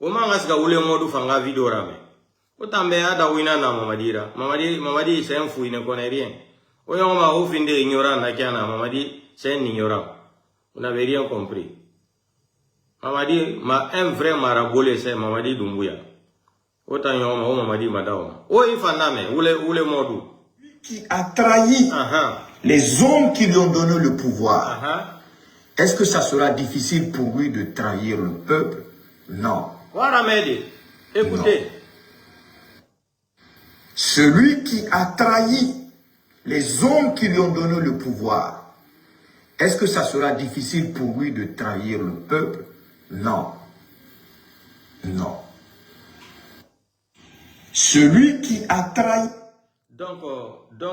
Comment est-ce que vous voulez que faire une vidéo? Autant bien d'awina na mamadira. Mamadi c'est un fou, il ne connaît rien. Oui, on va au fin de ignorant na Mamadi c'est un ignorant. Vous n'avez rien compris. Mamadi, un vrai marabolé, c'est Mamadi Doumbouya. Autant yoma, Mamadi Madaoma. Oui, il faut où le modou. Qui a trahi les hommes qui lui ont donné le pouvoir. Est-ce que ça sera difficile pour lui de trahir le peuple? Non. Voilà, Mehdi. Écoutez. Non. Celui qui a trahi les hommes qui lui ont donné le pouvoir, est-ce que ça sera difficile pour lui de trahir le peuple? Non. Non. Celui qui a trahi... Donc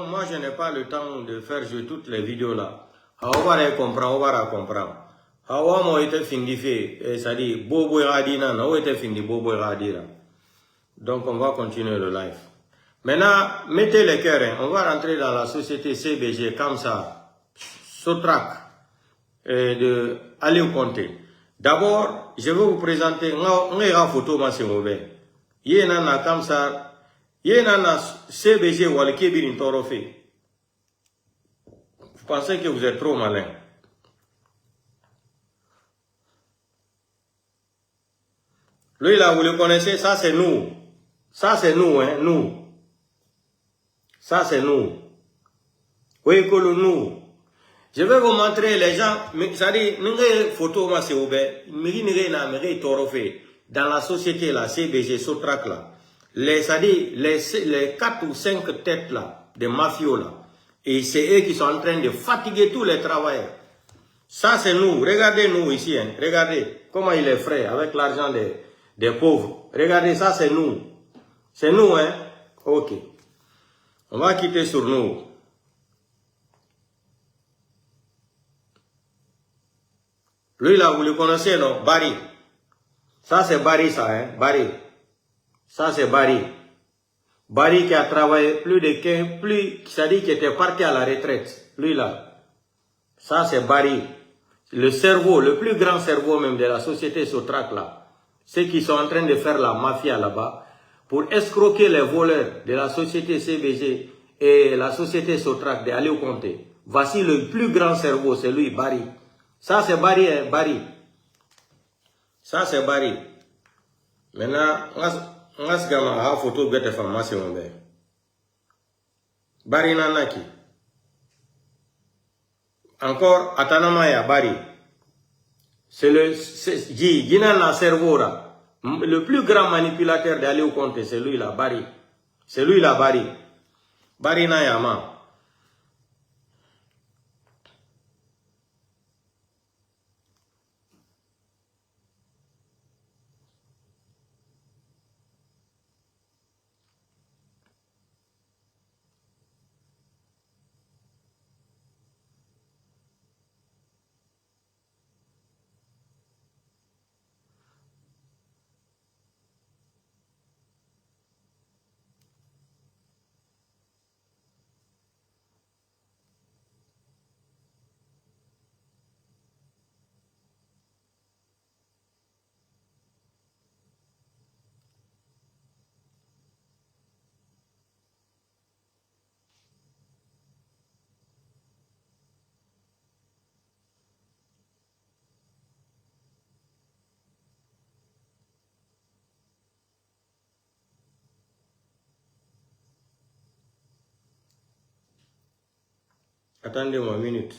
moi, je n'ai pas le temps de faire jouer toutes les vidéos là. On va comprendre. Hawa mo été fini fait, c'est-à-dire Bobo Radina, non, été fini Bobo Radina. Donc on va continuer le live. Maintenant, mettez les cœurs, hein. On va rentrer dans la société CBG comme ça, Sotrak, de Aliou Conté. D'abord, je vais vous présenter une photo, monsieur Mauvais. Il y a comme ça. Yénana CBG Walkebirin Torofé. Vous pensez que vous êtes trop malin. Lui là, vous le connaissez, ça c'est nous. Ça c'est nous, hein, nous. Ça c'est nous. Oui, que nous. Je vais vous montrer les gens, c'est-à-dire, nous avons photo, moi c'est ouvert, dans la société là, CBG, Sotrak là. Les 4 ou 5 têtes là, des mafios là, et c'est eux qui sont en train de fatiguer tous les travailleurs. Ça c'est nous, regardez nous ici, hein. Regardez comment il est frais avec l'argent des pauvres. Regardez, ça c'est nous. C'est nous, hein. Ok. On va quitter sur nous. Lui là, vous le connaissez, non? Barry. Ça c'est Barry, ça, hein. Barry. Ça, c'est Barry. Barry qui a travaillé plus de 15, c'est-à-dire qui était parti à la retraite. Lui là. Ça, c'est Barry. Le cerveau, le plus grand cerveau même de la société Sotrak là. Ceux qui sont en train de faire la mafia là-bas pour escroquer les voleurs de la société CBG et la société Sotrak de Aliou Conté. Voici le plus grand cerveau, c'est lui, Barry. Ça, c'est Barry, hein, Barry. Ça, c'est Barry. Maintenant, on va se gagner à photo de cette formation. Barry Nanaki. Encore, Atanamaya, Barry. C'est le cerveau là. Le plus grand manipulateur d'Aliou Conté, c'est lui là, Barry. C'est lui là, Barry. Barry Nayama. Attendez-moi une minute.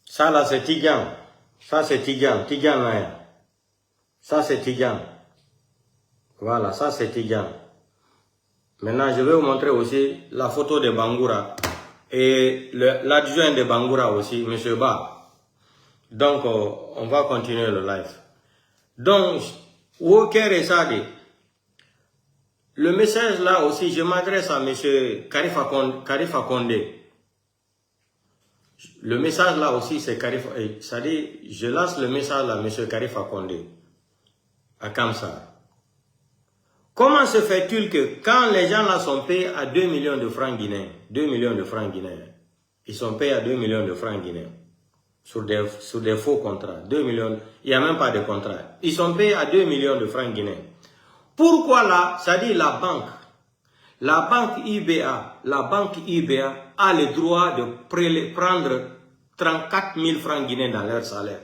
Ça là c'est Tigan. Ça c'est Tigan. Tigan là. Ça c'est Tigan. Voilà, ça c'est Tigan. Maintenant, je vais vous montrer aussi la photo de Bangoura et l'adjoint de Bangoura aussi, M. Ba. Donc, on va continuer le live. Donc, Walker et Sadi, le message là aussi, je m'adresse à M. Karifa Condé. Le message là aussi, c'est Karifa. Ça dit, je lance le message là, M. Karifa Condé, à Kamsar. Comment se fait-il que quand les gens là sont payés à 2 millions de francs guinéens, 2 millions de francs guinéens, ils sont payés à 2 millions de francs guinéens sur des faux contrats, 2 millions, il n'y a même pas de contrat. Ils sont payés à 2 millions de francs guinéens. Pourquoi là, ça dit la banque IBA a le droit de prendre 34 000 francs guinéens dans leur salaire.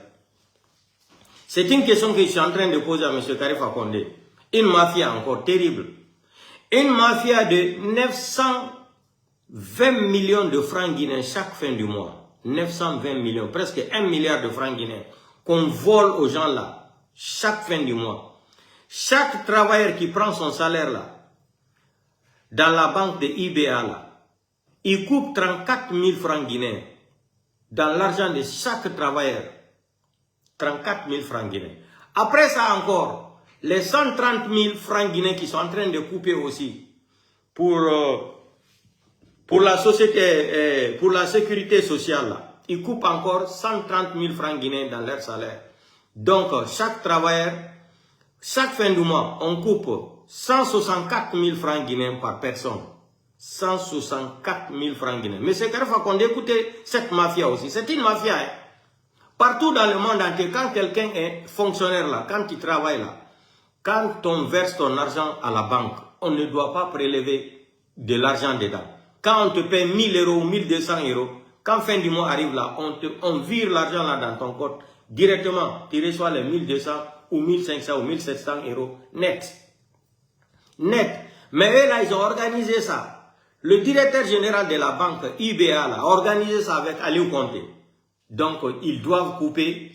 C'est une question que je suis en train de poser à M. Karifa Condé. Une mafia encore terrible. Une mafia de 920 millions de francs guinéens chaque fin du mois. 920 millions, presque 1 milliard de francs guinéens qu'on vole aux gens là, chaque fin du mois. Chaque travailleur qui prend son salaire là, dans la banque de IBA là, il coupe 34 000 francs guinéens dans l'argent de chaque travailleur. 34 000 francs guinéens. Après ça encore, les 130 000 francs guinéens qui sont en train de couper aussi pour la société, pour la sécurité sociale là, ils coupent encore 130 000 francs guinéens dans leur salaire. Donc, chaque travailleur, chaque fin du mois, on coupe 164 000 francs guinéens par personne. 164 000 francs guinéens. Mais c'est Karifa Condé, écoutez cette mafia aussi. C'est une mafia. Hein. Partout dans le monde entier, quand quelqu'un est fonctionnaire là, quand il travaille là, quand on verse ton argent à la banque, on ne doit pas prélever de l'argent dedans. Quand on te paie 1 000 euros ou 1 200 euros, quand fin du mois arrive là, on vire l'argent là dans ton compte directement. Tu reçois les 1 200 ou 1 500 ou 1 700 euros net. Net. Mais eux là, ils ont organisé ça. Le directeur général de la banque IBA là, a organisé ça avec Aliou Conté. Donc, ils doivent couper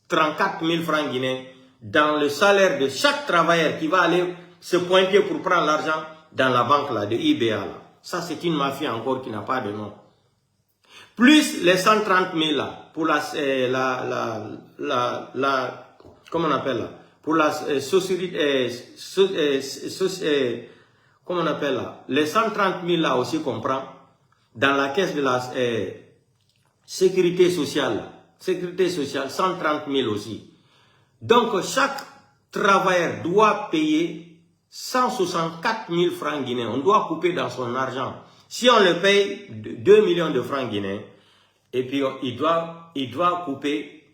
34 000 francs guinéens dans le salaire de chaque travailleur qui va aller se pointer pour prendre l'argent dans la banque là, de IBA. Là. Ça, c'est une mafia encore qui n'a pas de nom. Plus les 130 000 là, pour comment on appelle là, pour la société, comment on appelle là, les 130 000 là aussi qu'on prend dans la caisse de la sécurité sociale, 130 000 aussi. Donc, chaque travailleur doit payer 164 000 francs guinéens. On doit couper dans son argent. Si on le paye 2 millions de francs guinéens, et puis il doit couper,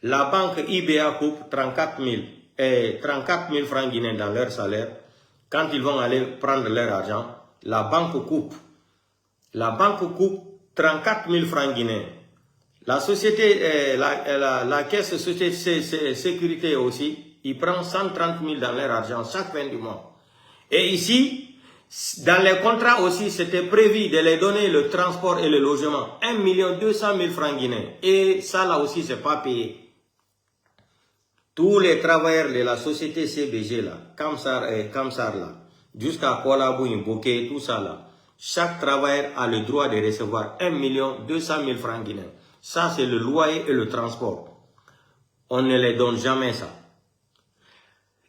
la banque IBA coupe 34 000 francs guinéens dans leur salaire. Quand ils vont aller prendre leur argent, la banque coupe 34 000 francs guinéens. La société, la caisse société sécurité aussi, il prend 130 000 dans leur argent chaque fin du mois. Et ici, dans les contrats aussi, c'était prévu de les donner le transport et le logement. 1 200 000 francs guinéens. Et ça là aussi, c'est pas payé. Tous les travailleurs de la société CBG là, Kamsar là, jusqu'à Kolabou, Mboké, tout ça là, chaque travailleur a le droit de recevoir 1 200 000 francs guinéens. Ça, c'est le loyer et le transport. On ne les donne jamais ça.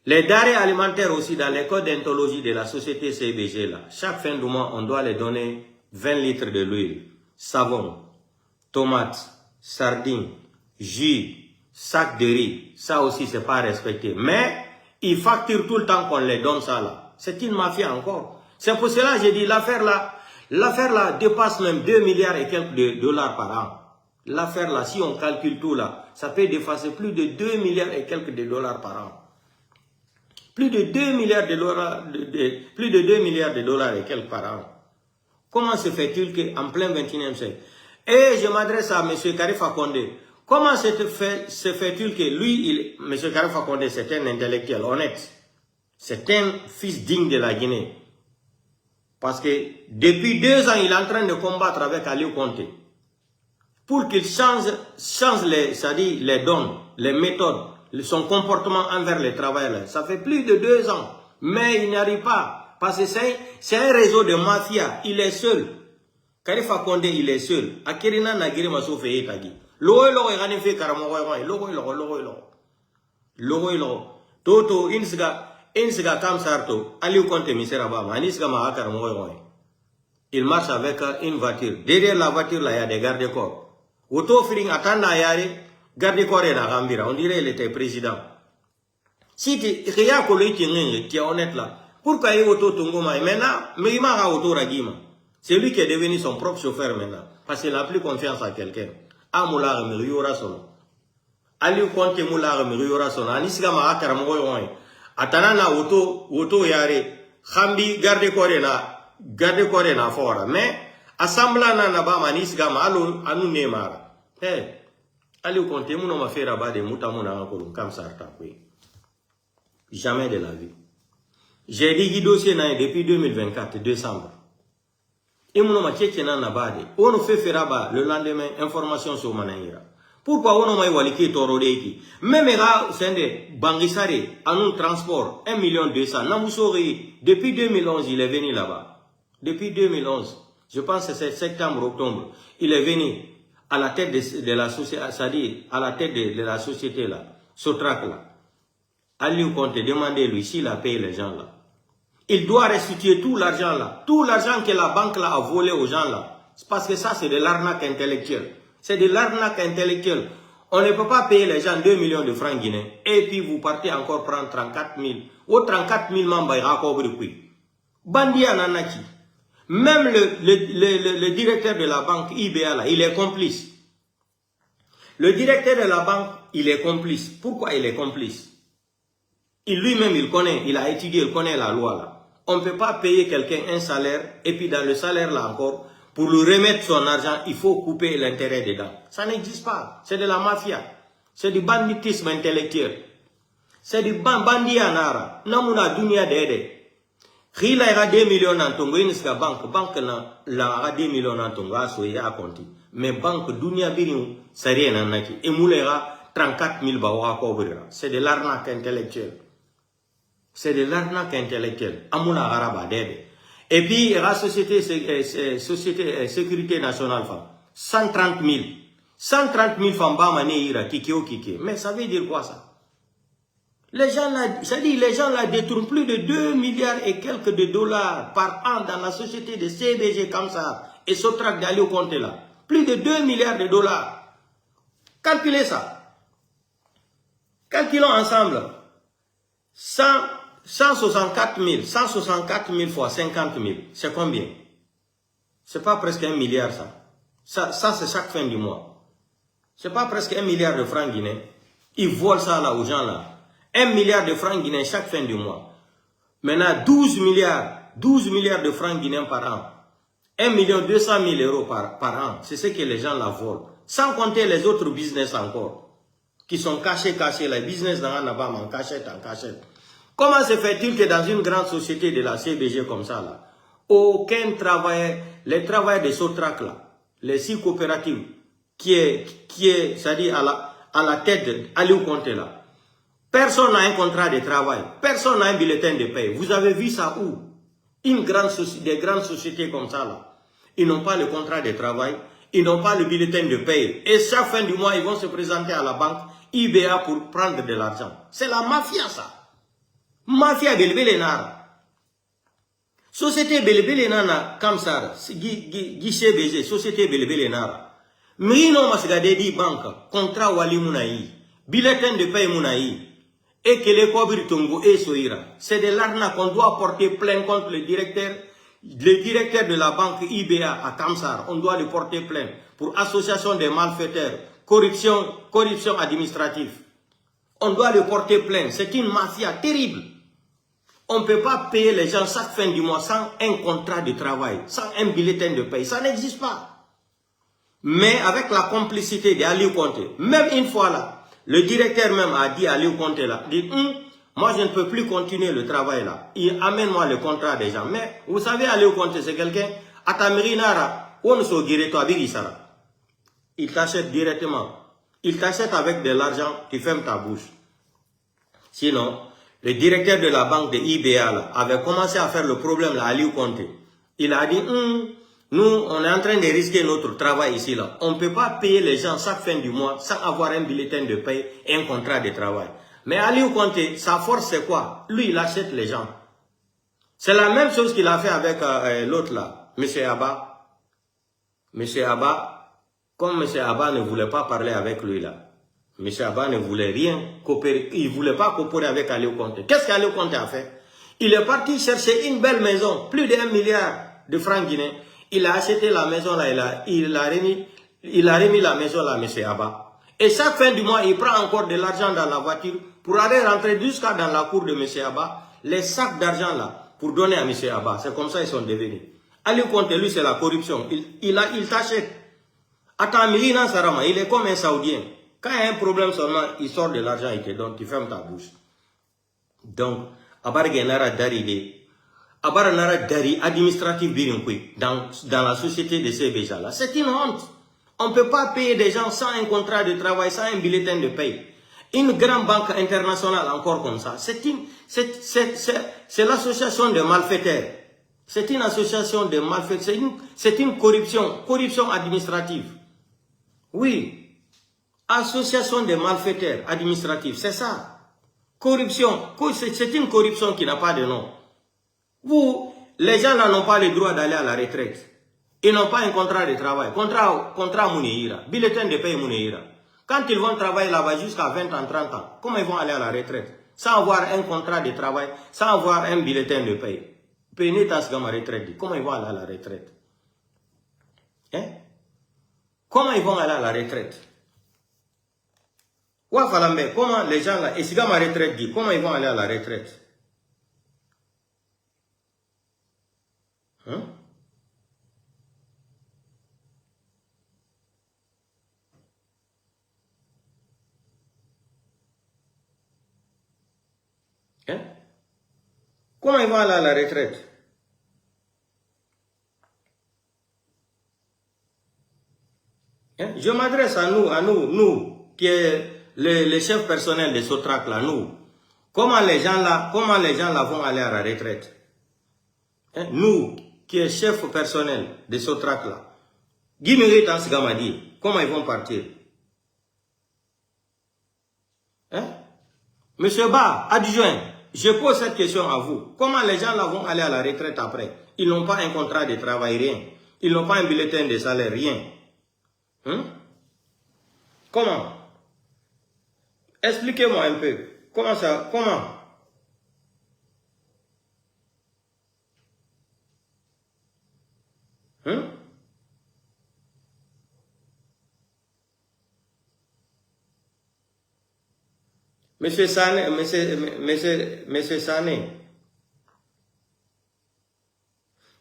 Les denrées alimentaires aussi, dans les codes d'ontologie de la société CBG, là, chaque fin du mois, on doit les donner 20 litres de l'huile, savon, tomates, sardines, jus, sac de riz. Ça aussi, c'est pas respecté. Mais, ils facturent tout le temps qu'on les donne ça là. C'est une mafia encore. C'est pour cela que j'ai dit, l'affaire là dépasse même 2 milliards et quelques de dollars par an. L'affaire là, si on calcule tout là, ça peut dépasser plus de 2 milliards et quelques de dollars par an. Plus de 2 milliards de dollars, plus de 2 milliards de dollars et quelques par an. Comment se fait-il qu'en plein 21e siècle, et je m'adresse à M. Karifa Condé, comment se fait-il que lui, M. Karifa Condé, c'est un intellectuel honnête, c'est un fils digne de la Guinée. Parce que depuis 2 ans, il est en train de combattre avec Aliou Conté. Pour qu'il change les dons, les méthodes, son comportement envers les travailleurs. Ça fait plus de 2 ans. Mais il n'arrive pas. Parce que c'est un réseau de mafia. Il est seul. Karifa Condé, il est seul. Akirina Nagiri Maso fait Etagi. Logo est ranifié Karamoy. Logo. Toto, Insga Kamsarto, Aliou Conté Miseraba, Anisga Mahakaramoy. Il marche avec une voiture. Derrière la voiture, là, il y a des gardes-corps. Auto Fring attend à y aller, garde-corps est à Rambira. On dirait qu'il était président. Si tu regardes qui est honnête là, pourquoi il est auto Tongoma? Maintenant, mais il m'a auto Ragima. C'est lui qui est devenu son propre chauffeur maintenant. Parce qu'il n'a plus confiance à quelqu'un. Ah, moula, mais il y aura son nom. Aliou Konte moula, mais il y aura son nom. Anisga ma akaramoy oin. Atanana auto yare. Khambi garde-corps na fora. Mais, assemblant na bama anisga ma anu nemara. Hey, Aliou Konte mouno ma fait rabat de moutamona encore comme ça. Jamais de la vie. J'ai dit que dossier depuis 2024, décembre. Et mon nom est Nabade. On nous fait faire le lendemain information sur Manaïra. Pourquoi on m'a waliki torodeki? Même là, c'est des bangisari, en un transport, 1 200 000. Namousori, depuis 2011, il est venu là-bas. Depuis 2011, je pense que c'est septembre, octobre, il est venu à la tête de la société, c'est-à-dire à la tête de la société là, Sotrac là. Aliou Konte, demandez-lui s'il a payé les gens là. Il doit restituer tout l'argent là. Tout l'argent que la banque là a volé aux gens là. C'est parce que ça, c'est de l'arnaque intellectuelle. C'est de l'arnaque intellectuelle. On ne peut pas payer les gens 2 millions de francs guinéens. Et puis vous partez encore prendre 34 000. Ou 34 000 membres à Kobrikui. Bandi Ananaki. Même le directeur de la banque IBA là, il est complice. Le directeur de la banque, il est complice. Pourquoi il est complice? Lui-même, il connaît, il a étudié, il connaît la loi là. On ne peut pas payer quelqu'un un salaire, et puis dans le salaire là encore, pour lui remettre son argent, il faut couper l'intérêt dedans. Ça n'existe pas. C'est de la mafia. C'est du banditisme intellectuel. C'est du bandit anara. Namuna dunia dede. Khila ira 2 millions en tongo, iniska banque na la 2 millions en tongo, asoye a konti. Mais banque dunia biriou, c'est rien en naki. Et moulera 34 000 bawa kobrira. C'est de l'arnaque intellectuelle. C'est de l'arnaque intellectuelle. Amouna Araba dede. Et puis, la société sécurité nationale, 130 000. 130 000 femmes ira kiki. Mais ça veut dire quoi ça? Les gens là, ça dit, les gens là détournent plus de 2 milliards et quelques de dollars par an dans la société de CBG comme ça. Et Sotrac d'Aliou Konte là. Plus de 2 milliards de dollars. Calculez ça. Calculons ensemble. 164 000 fois 50 000, c'est combien? C'est pas presque 1 milliard ça. Ça c'est chaque fin du mois. C'est pas presque 1 milliard de francs guinéens. Ils volent ça là aux gens là. 1 milliard de francs guinéens chaque fin du mois. Maintenant 12 milliards de francs guinéens par an. 1 200 000 euros par an. C'est ce que les gens là volent. Sans compter les autres business encore. Qui sont cachés. Les business dans la bas en cachette. Comment se fait-il que dans une grande société de la CBG comme ça, là, aucun travailleur, les travailleurs de Sotrac, là, les 6 coopératives, qui est c'est-à-dire à la tête d'Aliou Konte, là, personne n'a un contrat de travail, personne n'a un bulletin de paie. Vous avez vu ça où? Des grandes sociétés comme ça, là, ils n'ont pas le contrat de travail, ils n'ont pas le bulletin de paie. Et chaque fin du mois, ils vont se présenter à la banque IBA pour prendre de l'argent. C'est la mafia, ça. Mafia belebele nara. Société belebele nana comme ça. Guichet BG, société belebele nara. Mino masgade di banque, contrat wali munaï, bulletin de paie munaï, et que les cobri tongo et soira. C'est de l'arnaque qu'on doit porter plainte contre le directeur de la banque IBA à Kamsar. On doit le porter plainte pour association des malfaiteurs, corruption administrative. On doit le porter plainte. C'est une mafia terrible. On ne peut pas payer les gens chaque fin du mois sans un contrat de travail, sans un bulletin de paie. Ça n'existe pas. Mais avec la complicité d'Aliou Konte, même une fois là, le directeur même a dit à Aliou Konte là, dit, moi je ne peux plus continuer le travail là. Il amène-moi le contrat des gens. Mais vous savez, Aliou Konte, c'est quelqu'un, à ta Nara, on se guérit toi, il t'achète directement. Il t'achète avec de l'argent, tu fermes ta bouche. Sinon, le directeur de la banque de IBA là, avait commencé à faire le problème là, à Aliou Konte. Il a dit, nous, on est en train de risquer notre travail ici là. On ne peut pas payer les gens chaque fin du mois sans avoir un bulletin de paie et un contrat de travail. Mais Aliou Konte, sa force c'est quoi? Lui, il achète les gens. C'est la même chose qu'il a fait avec l'autre là, comme M. Abba ne voulait pas parler avec lui là, M. Abba ne voulait rien coopérer, il ne voulait pas coopérer avec Aliou Konté. Qu'est-ce qu'Aliou Konté a fait? Il est parti chercher une belle maison, plus d'1 milliard de francs guinéens. Il a acheté la maison là, il a remis la maison là à M. Abba. Et chaque fin du mois, il prend encore de l'argent dans la voiture pour aller rentrer jusqu'à dans la cour de M. Abba, les sacs d'argent là, pour donner à M. Abba. C'est comme ça qu'ils sont devenus. Aliou Konté, lui, c'est la corruption. Il t'achète. Attends, Milina Sarama, il est comme un Saoudien. Quand il y a un problème seulement, il sort de l'argent, il te donne, tu fermes ta bouche. Donc, Abargenara Dari, Abaranara Dari, administratif dans la société de ces béjas là. C'est une honte. On ne peut pas payer des gens sans un contrat de travail, sans un bulletin de paye. Une grande banque internationale encore comme ça. C'est l'association de malfaiteurs. C'est une association de malfaiteurs. C'est une corruption administrative. Oui. Association de malfaiteurs administratifs, c'est ça. Corruption. C'est une corruption qui n'a pas de nom. Vous, les gens là n'ont pas le droit d'aller à la retraite. Ils n'ont pas un contrat de travail. Contrat Mounéira. Bulletin de paye Mounéira. Quand ils vont travailler là-bas jusqu'à 20 ans, 30 ans, comment ils vont aller à la retraite? Sans avoir un contrat de travail, sans avoir un bulletin de paye. Comment ils vont aller à la retraite? Hein? Comment ils vont aller à la retraite? Comment les gens là, et si ma retraite dit, comment ils vont aller à la retraite? Hein? Hein? Comment ils vont aller à la retraite? Hein? Je m'adresse à nous, qui est les chefs personnels de Sotrac là, nous. Comment les gens là vont aller à la retraite? Hein? Nous, qui est chef personnel de Sotrac là. Guy Mérite en Sgamadi, comment ils vont partir? Hein? Monsieur Ba, adjoint, je pose cette question à vous. Comment les gens là vont aller à la retraite après? Ils n'ont pas un contrat de travail, rien. Ils n'ont pas un bulletin de salaire, rien. Hein? Comment? Expliquez-moi un peu. Comment ça? Comment? Hein? Monsieur Sané,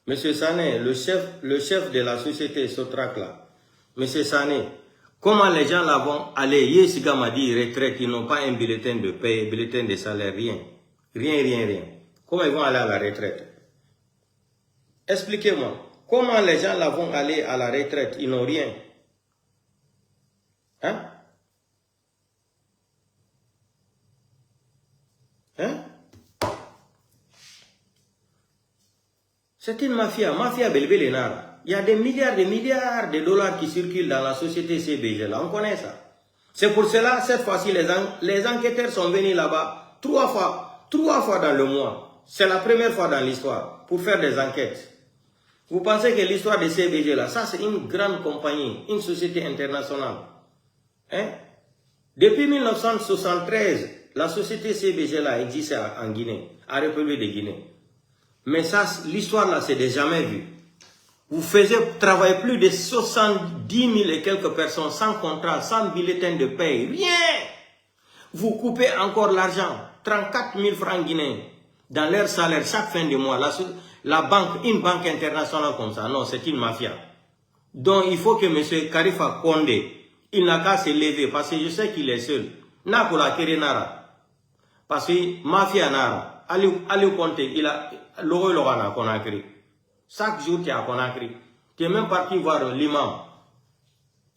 Monsieur Sané, le chef de la société Sotrac là, Monsieur Sané, comment les gens là vont aller, Yesiga m'a dit retraite, ils n'ont pas un bulletin de paie, bulletin de salaire, rien. Rien. Comment ils vont aller à la retraite? Expliquez-moi, comment les gens là vont aller à la retraite, ils n'ont rien. Hein? Hein? C'est une mafia Belbelenara. Il y a des milliards de dollars qui circulent dans la société CBG là, on connaît ça. C'est pour cela, cette fois-ci, les enquêteurs sont venus là-bas 3 fois dans le mois. C'est la première fois dans l'histoire pour faire des enquêtes. Vous pensez que l'histoire de CBG là, ça c'est une grande compagnie, une société internationale. Hein? Depuis 1973, la société CBG là existe en Guinée, en République de Guinée. Mais ça, l'histoire là, c'est de jamais vu. Vous faisiez travailler plus de 70 000 et quelques personnes sans contrat, sans bulletin de paye, rien. Vous coupez encore l'argent, 34 000 francs guinéens dans leur salaire chaque fin de mois. La banque, une banque internationale comme ça, non, c'est une mafia. Donc il faut que M. Karifa Kondé, il n'a qu'à se lever parce que je sais qu'il est seul. N'a pour la Nara. Parce que mafia Nara, Aliou Konté, il a l'euro Lorana qu'on a créé. Chaque jour, tu as Conakry. Tu es même parti voir l'imam.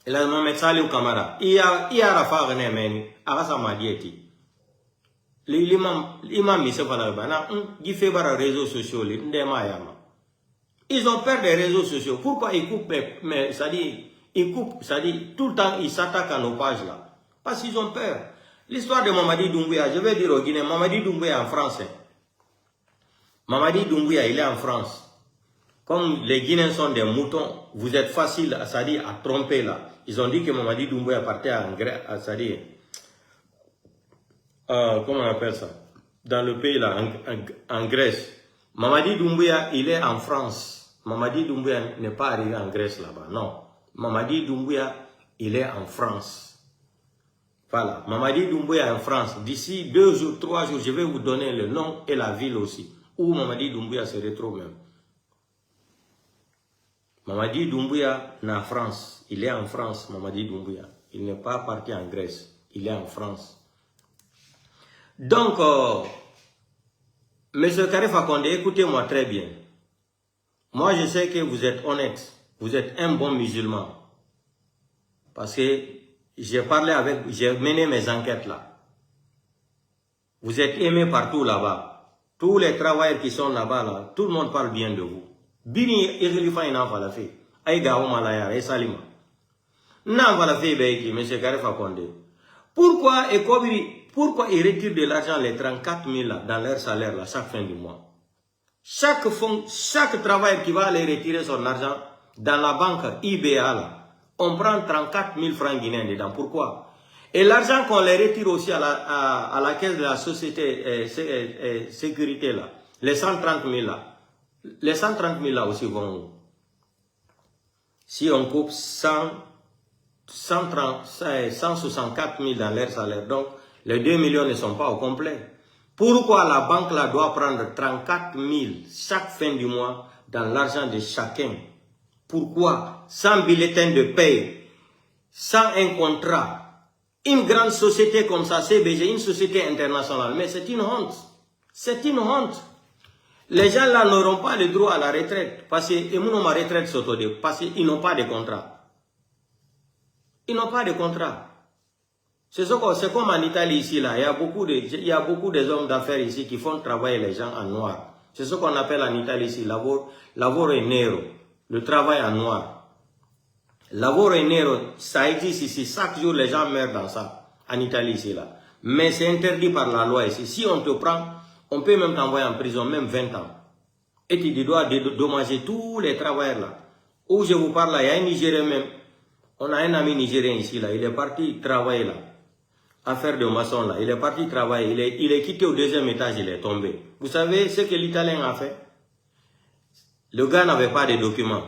Il a Mohamed Salih Kamara. Il y a Rafa René Meni. Arasa Madieti. L'imam, il se va là-bas. Il fait des réseaux sociaux. Ils ont peur des réseaux sociaux. Pourquoi ils coupent, mais ça dit, tout le temps, ils s'attaquent à nos pages là. Parce qu'ils ont peur. L'histoire de Mamadi Doumbouya, je vais dire au Guinée, Mamadi Doumbouya en France. Mamadi Doumbouya, il est en France. Comme les Guinéens sont des moutons, vous êtes facile à tromper là. Ils ont dit que Mamadi Doumbouya partait en Grèce, comment on appelle ça? Dans le pays là, en Grèce. Mamadi Doumbouya, il est en France. Mamadi Doumbouya n'est pas arrivé en Grèce là-bas, non. Mamadi Doumbouya, il est en France. Voilà, Mamadi Doumbouya en France. D'ici 2 jours, 3 jours, je vais vous donner le nom et la ville aussi, où Mamadi Doumbouya se retrouve même. Mamadi Doumbouya est en France. Il est en France, Mamadi Doumbouya. Il n'est pas parti en Grèce. Il est en France. Donc, M. Karifa Condé, écoutez-moi très bien. Moi, je sais que vous êtes honnête. Vous êtes un bon musulman. Parce que j'ai mené mes enquêtes là. Vous êtes aimé partout là-bas. Tous les travailleurs qui sont là-bas, là, tout le monde parle bien de vous. Bini Irilifa ina falafi. Aïga Omalaya et Salima. Nan falafi beiki, M. Karifa Condé. Pourquoi ils retirent de l'argent les 34 000 là, dans leur salaire là, chaque fin du mois? Chaque travailleur qui va aller retirer son argent dans la banque IBA là, on prend 34 000 francs guinéens dedans. Pourquoi? Et l'argent qu'on les retire aussi à la caisse de la société sécurité là, les 130 000 là, les 130 000 là aussi vont où? Si on coupe 164 000 dans leur salaire, donc les 2 millions ne sont pas au complet. Pourquoi la banque là doit prendre 34 000 chaque fin du mois dans l'argent de chacun? Pourquoi? Sans bulletin de paie, sans un contrat. Une grande société comme ça, CBG, une société internationale, mais c'est une honte. C'est une honte. Les gens là n'auront pas le droit à la retraite parce qu'ils n'ont pas de retraite parce qu'ils n'ont pas de contrat. Ils n'ont pas de contrat. C'est comme en Italie ici là, il y a beaucoup de hommes d'affaires ici qui font travailler les gens en noir. C'est ce qu'on appelle en Italie ici lavoro nero, le travail en noir. Lavoro nero, ça existe ici. Chaque jour les gens meurent dans ça en Italie ici là. Mais c'est interdit par la loi ici. Si on te prend, on peut même t'envoyer en prison, même 20 ans. Et tu dois dédommager tous les travailleurs là. Où je vous parle là, il y a un Nigérien même. On a un ami nigérien ici là, il est parti travailler là. Affaire de maçon là, il est parti travailler, il est quitté au 2e étage, il est tombé. Vous savez ce que l'Italien a fait? Le gars n'avait pas de documents.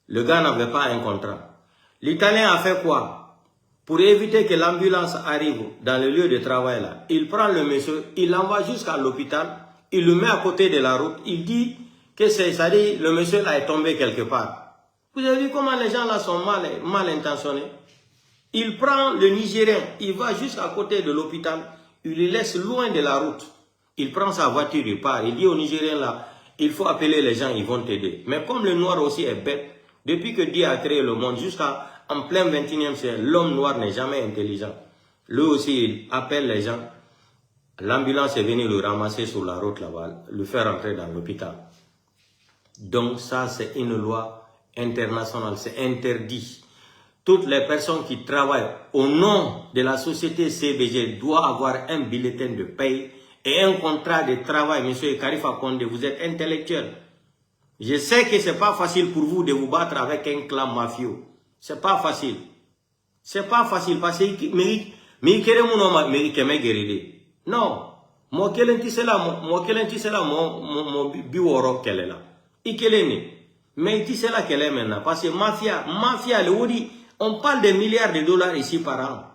Le gars n'avait pas un contrat. L'Italien a fait quoi? Pour éviter que l'ambulance arrive dans le lieu de travail là, il prend le monsieur, il l'envoie jusqu'à l'hôpital, il le met à côté de la route, il dit que c'est-à-dire le monsieur là est tombé quelque part. Vous avez vu comment les gens là sont mal intentionnés? Il prend le Nigérien, il va jusqu'à côté de l'hôpital, il le laisse loin de la route. Il prend sa voiture, il part, il dit au Nigérien là, il faut appeler les gens, ils vont t'aider. Mais comme le noir aussi est bête, depuis que Dieu a créé le monde, jusqu'en plein 21e siècle, l'homme noir n'est jamais intelligent. Lui aussi, il appelle les gens. L'ambulance est venue le ramasser sur la route là-bas, le faire entrer dans l'hôpital. Donc ça, c'est une loi internationale, c'est interdit. Toutes les personnes qui travaillent au nom de la société CBG doivent avoir un bulletin de paie et un contrat de travail. Monsieur Karifa Condé, vous êtes intellectuel. Je sais que ce n'est pas facile pour vous de vous battre avec un clan mafieux. Ce n'est pas facile. Ce n'est pas facile parce que non. Moi, mais tu sais là qu'elle est maintenant. Parce que mafia, on parle de milliards de dollars ici par an.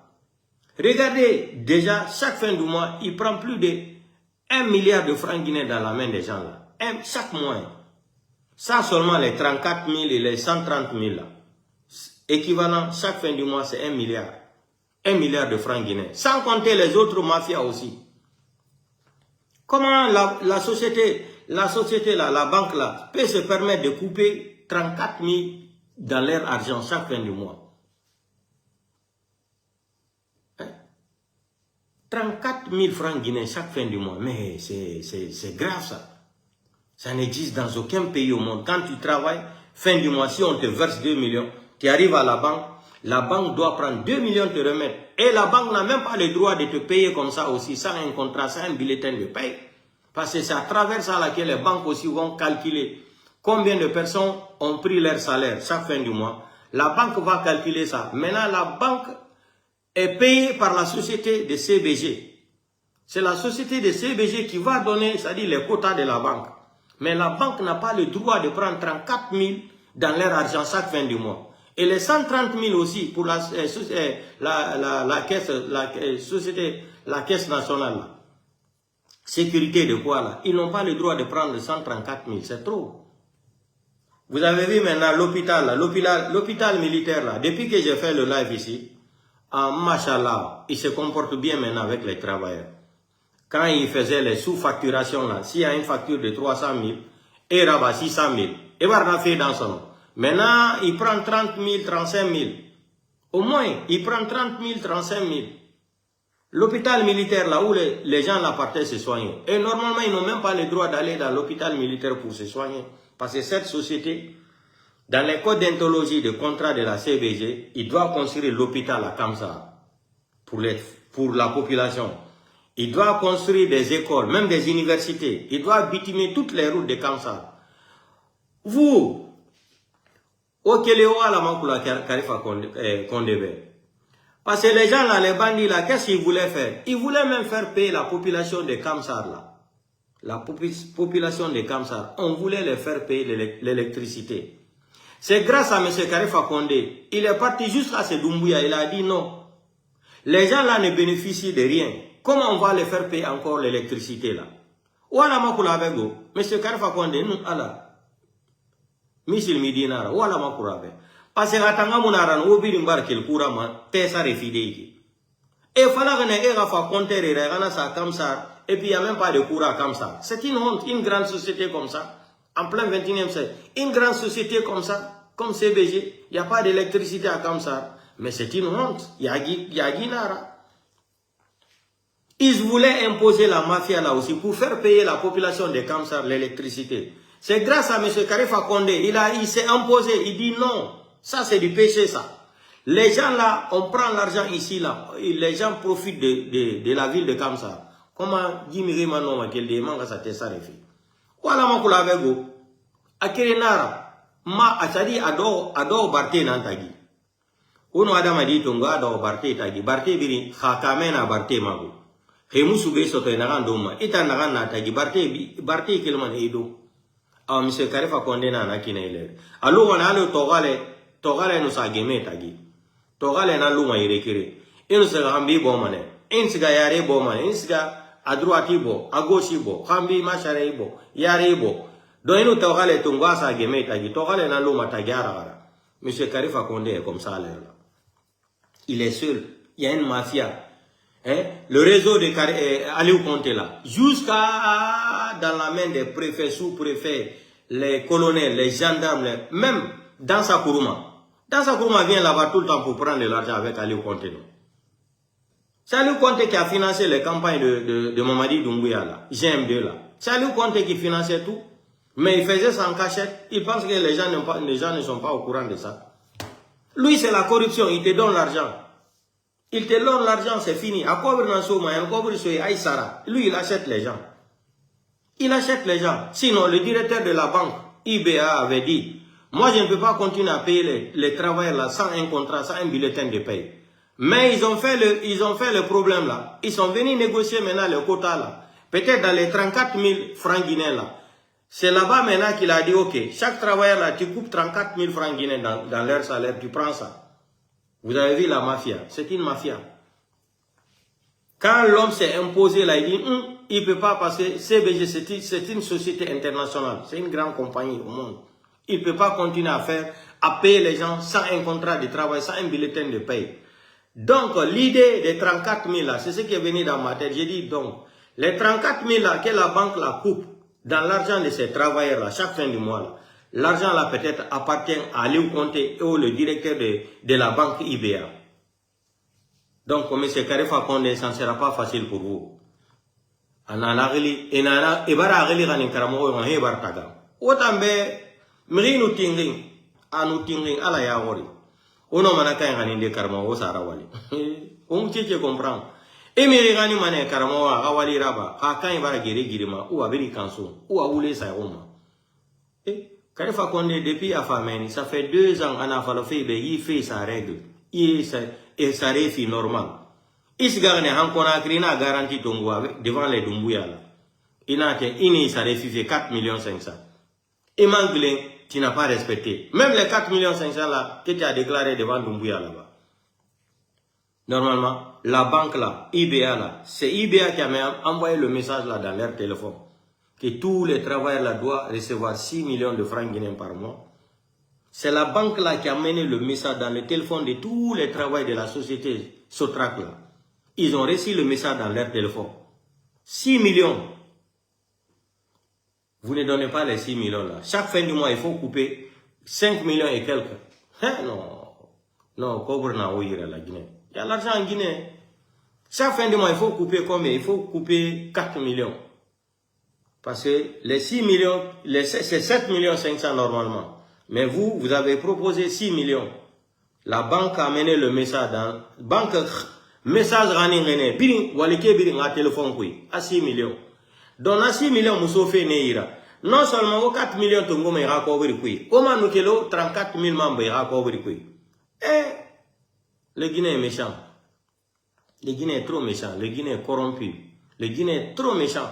Regardez, déjà, chaque fin du mois, il prend plus de 1 milliard de francs guinéens dans la main des gens là. Chaque mois. Ça seulement les 34 000 et les 130 000 là. Équivalent, chaque fin du mois, c'est 1 milliard. 1 milliard de francs guinéens. Sans compter les autres mafias aussi. Comment la société là, la banque là, peut se permettre de couper 34 000 dans leur argent chaque fin du mois? 34 000 francs guinéens chaque fin du mois. Mais c'est grave ça. Ça n'existe dans aucun pays au monde. Quand tu travailles, fin du mois, si on te verse 2 millions, tu arrives à la banque doit prendre 2 millions te remettre. Et la banque n'a même pas le droit de te payer comme ça aussi, sans un contrat, sans un bulletin de paie. Parce que c'est à travers ça que les banques aussi vont calculer Combien de personnes ont pris leur salaire chaque fin du mois? La banque va calculer ça. Maintenant, la banque est payée par la société de CBG. C'est la société de CBG qui va donner, c'est-à-dire les quotas de la banque. Mais la banque n'a pas le droit de prendre 34 000 dans leur argent chaque fin du mois. Et les 130 000 aussi pour la caisse nationale. Là. Sécurité de quoi là? Ils n'ont pas le droit de prendre 134 000, c'est trop. Vous avez vu maintenant l'hôpital militaire là, depuis que j'ai fait le live ici, machallah, il se comporte bien maintenant avec les travailleurs. Quand il faisait les sous-facturations là, s'il y a une facture de 300 000, et rabat 600 000, et va fait dans son nom. Maintenant, il prend 30 000, 35 000. Au moins, il prend 30 000, 35 000. L'hôpital militaire là où les gens là partaient se soigner. Et normalement, ils n'ont même pas le droit d'aller dans l'hôpital militaire pour se soigner. Parce que cette société, dans les codes d'ontologie de contrat de la CBG, il doit construire l'hôpital à Kamsa pour la population. Il doit construire des écoles, même des universités. Il doit bitumer toutes les routes de Kamsa. Vous, au Kéléoa, la Makula Karifa Kondebe. Parce que les gens là, les bandits là, qu'est-ce qu'ils voulaient faire? Ils voulaient même faire payer la population de Kamsar là. La population de Kamsar, on voulait les faire payer l'électricité. C'est grâce à M. Karifa Kondé, il est parti jusqu'à ce Doumbouya, il a dit non. Les gens là ne bénéficient de rien. Comment on va les faire payer encore l'électricité là? Ouala Makula Bego, M. Karifa Kondé, nous, Allah. Michel Midinara, Ouala Makula Bego. Parce que Ratanga Munaran, Obi Mbarkel Kourama, Tessa Refideki. Et il fallait que les gens compter les gens comme ça. Et puis il n'y a même pas de courant comme ça. C'est une honte, une grande société comme ça, en plein 21e siècle. Une grande société comme ça, comme CBG, il n'y a pas d'électricité à comme ça. Mais c'est une honte. Il y a Guinara. Ils voulaient imposer la mafia là aussi pour faire payer la population de Kamsar l'électricité. C'est grâce à M. Karifa Kondé, il s'est imposé, il dit non, ça c'est du péché ça. Les gens là, on prend l'argent ici là, les gens profitent de la ville de Kamsar. Comment Jimmy Mano qu'elle demande à sa tessarefi. Voilà mon coulabego. Akere nara. Ma achadi ado barte nantagi. Uno adama di tonga ado barte tagi. Barte biri hakamena barte mago. Hemusu beso to enagan doma. Ita nagan natagi. Barte kilman edo. Awa Mr. Karifa Kondé na kina ile. Alu wana alu togale no sageme tagi. Togale na luma irekire. Inu se hambi bomane. Insiga yare bomane. Insiga à droite ibo, à gauche ibo, kambi machare ibo, yare ibo. Donc nous togale tungwa sa geme tagi, togale na luma tagiara. Monsieur Karifa Kondé est comme ça là. Il est seul. Il y a une mafia. Hein? Le réseau de Aliou Konté là, jusqu'à dans la main des préfets, sous-préfets, les colonels, les gendarmes, même dans sa Kourouma. Dans sa Kourouma vient là-bas tout le temps pour prendre de l'argent avec Aliou Konté. C'est Aliou Konté qui a financé les campagnes de Mamadi Doumbouya là, GM2 là. C'est Aliou Konté qui finançait tout. Mais il faisait ça en cachette. Il pense que les gens ne sont pas au courant de ça. Lui, c'est la corruption. Il te donne l'argent. Il te donne l'argent, c'est fini. À quoi lui, il achète les gens. Il achète les gens. Sinon, le directeur de la banque, IBA, avait dit, moi, je ne peux pas continuer à payer les travailleurs là sans un contrat, sans un bulletin de paye. Mais ils ont fait le problème là. Ils sont venus négocier maintenant le quota là. Peut-être dans les 34 000 francs guinéens là. C'est là-bas maintenant qu'il a dit, ok, chaque travailleur là, tu coupes 34 000 francs guinéens dans leur salaire, tu prends ça. Vous avez vu la mafia, c'est une mafia. Quand l'homme s'est imposé là, il dit, il ne peut pas passer, CBG c'est une société internationale, c'est une grande compagnie au monde. Il ne peut pas continuer à payer les gens sans un contrat de travail, sans un bulletin de paye. Donc, l'idée des 34 000 là, c'est ce qui est venu dans ma tête. J'ai dit donc, les 34 000 là, que la banque la coupe dans l'argent de ces travailleurs là, chaque fin du mois là, l'argent là peut-être appartient à Aliou Konté ou le directeur de la banque IBA. Donc, M. Karifa Kondé, ça ne sera pas facile pour vous. Ananagli, enana, ebara agli ganin karamo on hebar taga. Otambe, mrinu tingling, anu tingling ala ya wori. Uno manaka ganin de karamo o sara wali. On tient comprendre. Et mirigani mane karamo awali raba, akan ibara gere girima, ou abiri kanso, ou awule sa roma. Karifa Condé, depuis Afameni, ça fait 2 ans, on a fallu il fait sa règle. Et ça réfie normal. Il se gagne, on a créé une garantie devant les Dumbuya. Il a été, ça réfie 4 500 000. Et Manglin, tu n'as pas respecté. Même les 4 500 000 là, que tu as déclaré devant Dumbuya là-bas. Normalement, la banque là, IBA là, c'est IBA qui a envoyé le message là dans leur téléphone. Que tous les travailleurs là doivent recevoir 6 millions de francs guinéens par mois. C'est la banque là qui a mené le message dans le téléphone de tous les travailleurs de la société Sotrac là. Ils ont reçu le message dans leur téléphone. 6 millions. Vous ne donnez pas les 6 millions là. Chaque fin du mois, il faut couper 5 millions et quelques. Hein? Non, couvre na ouïra la Guinée. Il y a l'argent en Guinée. Chaque fin du mois, il faut couper combien? Il faut couper 4 millions. Parce que les 6 millions, c'est 7 500 000 normalement. Mais vous avez proposé 6 millions. La banque a mené le message dans... Banque, message rani biring, walike biring à téléphone kui, à 6 millions. Donc, à 6 millions, nous fait neira. Non seulement, aux 4 millions, tungo me ira couvrir kui. Comment nous kelo, 34 000 membres ira couvrir kui. Le Guinée est méchant. Le Guinée est trop méchant. Le Guinée est corrompu. Le Guinée est trop méchant.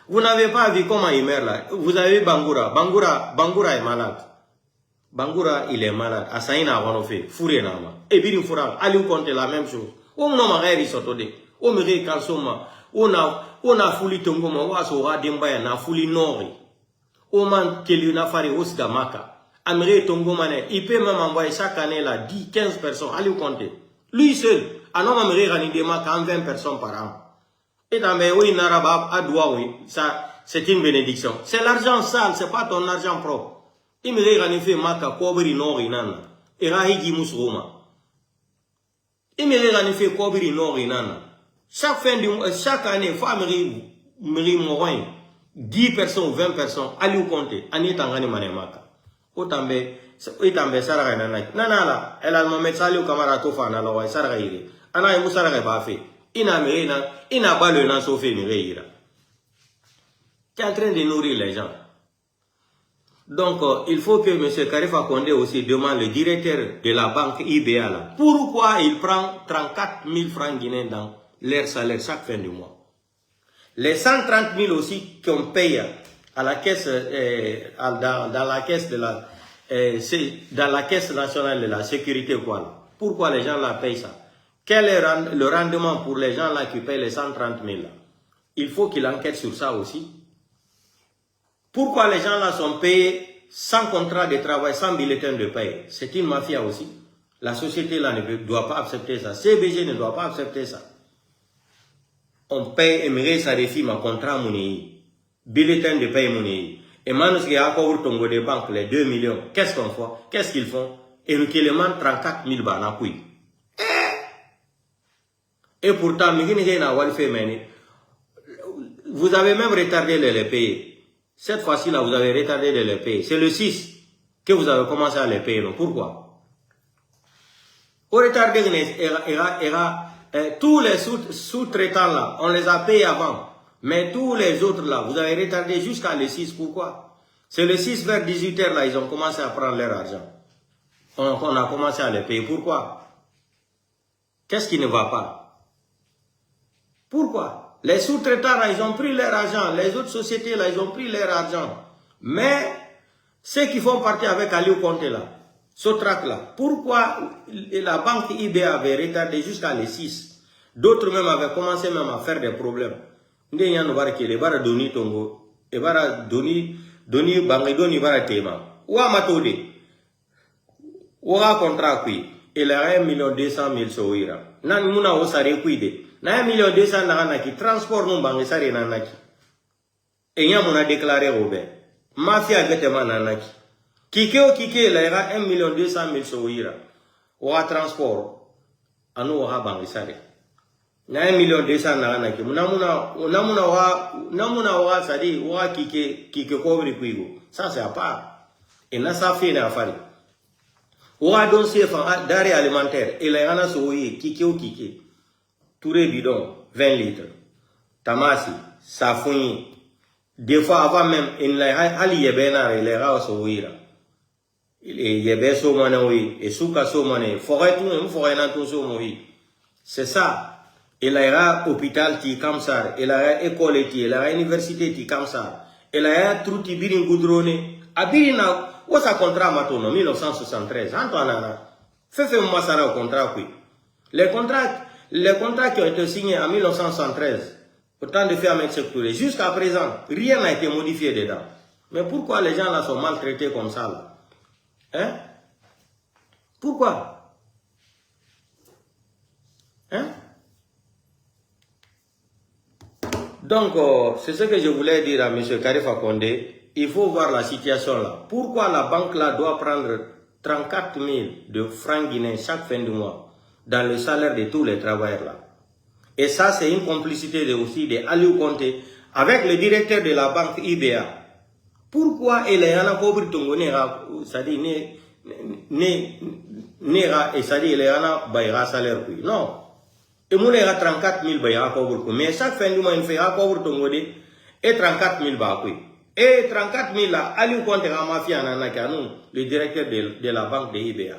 Vous n'avez pas vu comment il meurt là. Vous avez Bangoura. Bangoura est malade. Bangoura, il est malade. Asaïna Wanofe. Fouré Nama. Et Birin Foura. Aliou Conte la même chose. On n'a pas risotode. On me récalsoma. On a fouli Tongoma. On a soura Dembaya. On a fouli Nori. On a Kelly Nafari Osgamaka. Améré Tongomane. Il peut même envoyer chaque année là 10, 15 personnes. Aliou Conte. Lui seul, un homme américain il démarque 20 personnes par an. Et dans les oui, Naraba, à Doua, oui, ça, c'est une bénédiction. C'est l'argent sale, c'est pas ton argent propre. Il me dit, fait maka, kobri nori nana. Et rahigi mousrouma. Il me dit, fait kobri nori nana. Chaque année, il faut me morin. 10 personnes, 20 personnes, allez au compte. Ani tangani manemaka. Otambe, saraka nanaki. Nanala, elle a mon médecin au camarade Tofana, la saraka iri. Ana emu saraka bafe. Ina ba le nan sofé ira. Tu es en train de nourrir les gens. Donc, il faut que M. Karifa Condé aussi demande le directeur de la banque IBA là. Pourquoi il prend 34 000 francs guinéens dans leur salaire chaque fin du mois? Les 130 000 aussi qu'on paye à la caisse, dans la caisse de la, dans la caisse nationale de la sécurité quoi. Pourquoi les gens là payent ça? Quel est le rendement pour les gens là qui payent les 130 000 là? Il faut qu'il enquête sur ça aussi. Pourquoi les gens là sont payés sans contrat de travail, sans bulletin de paie? C'est une mafia aussi. La société là ne doit pas accepter ça. CBG ne doit pas accepter ça. On paye et ça défie ma contrat monnaie. Bulletin de paie monnaie. Et maintenant, ce qui a encore tongo des banques, les 2 millions, qu'est-ce qu'on fait? Qu'est-ce qu'ils font? Et nous qui les mandent 34 000 banakoui. Et pourtant, vous avez même retardé de les payer. Cette fois-ci là, vous avez retardé de les payer. C'est le 6 que vous avez commencé à les payer. Non? Pourquoi? Au retardé, tous les sous-traitants là, on les a payés avant. Mais tous les autres là, vous avez retardé jusqu'à le 6. Pourquoi? C'est le 6 vers 18h là, ils ont commencé à prendre leur argent. On a commencé à les payer. Pourquoi? Qu'est-ce qui ne va pas? Pourquoi? Les sous-traitants là, ils ont pris leur argent. Les autres sociétés là, ils ont pris leur argent. Mais ceux qui font partie avec Aliou Conte là, Sotrac là, pourquoi la banque IBA avait retardé jusqu'à les 6? D'autres même avaient commencé même à faire des problèmes. Ndé nous voir que les bara doni tongo, et bara doni bangi doni bara tema. Ouah matode, ouah contrat qui, il a 1 200 000 soira. Nan muna osare kuide. Na 1 200 000 nanaki transport non bangi sare nanaki. Et y'a mon a déclaré Robert. Mafia gâtement nanaki. Kike il a 1 200 000 soira. Ouah transport. Anu ouah bangi sare. Na 1 200 000 nanaki. Namuna ouah sadi ouah kike couvre kuigo. Ça c'est à part. Et na ça fait na affaire. Ouah don c'est d'arrêt alimentaire. Il a un soye kike. Touré bidon, 20 litres. Tamasi, Safouni. Des fois, avant même, il a ali yebena, il a soouira. Il y a so oui, et souka so money, forêt tout, un forêt nan tout so oui. C'est ça. Il y a hôpital qui comme ça, il y a école qui, il y a université qui comme ça, il y a tout qui birin goudronné. A birina, où ça contrat maintenant, 1973, Antoine, fait moi ça au contrat, oui. Les contrats qui ont été signés en 1973, autant de faire sectoriels, jusqu'à présent, rien n'a été modifié dedans. Mais pourquoi les gens là sont maltraités comme ça là? Hein? Pourquoi? Hein? Donc, c'est ce que je voulais dire à M. Karifa Condé. Il faut voir la situation là. Pourquoi la banque là doit prendre 34 000 de francs guinéens chaque fin du mois dans le salaire de tous les travailleurs là? Et ça, c'est une complicité aussi de Aliou Conté avec le directeur de la banque IBA. Pourquoi il y en a couvert ton c'est-à-dire et c'est-à-dire il y en a baïra salaire non. Et moi, il y a 34 000 baïra couvert. Mais chaque fin du mois, il fait un couvert ton et 34 000 baïra. Et 34 000 là, Aliou Conté a mafia nous, le directeur de la banque de IBA.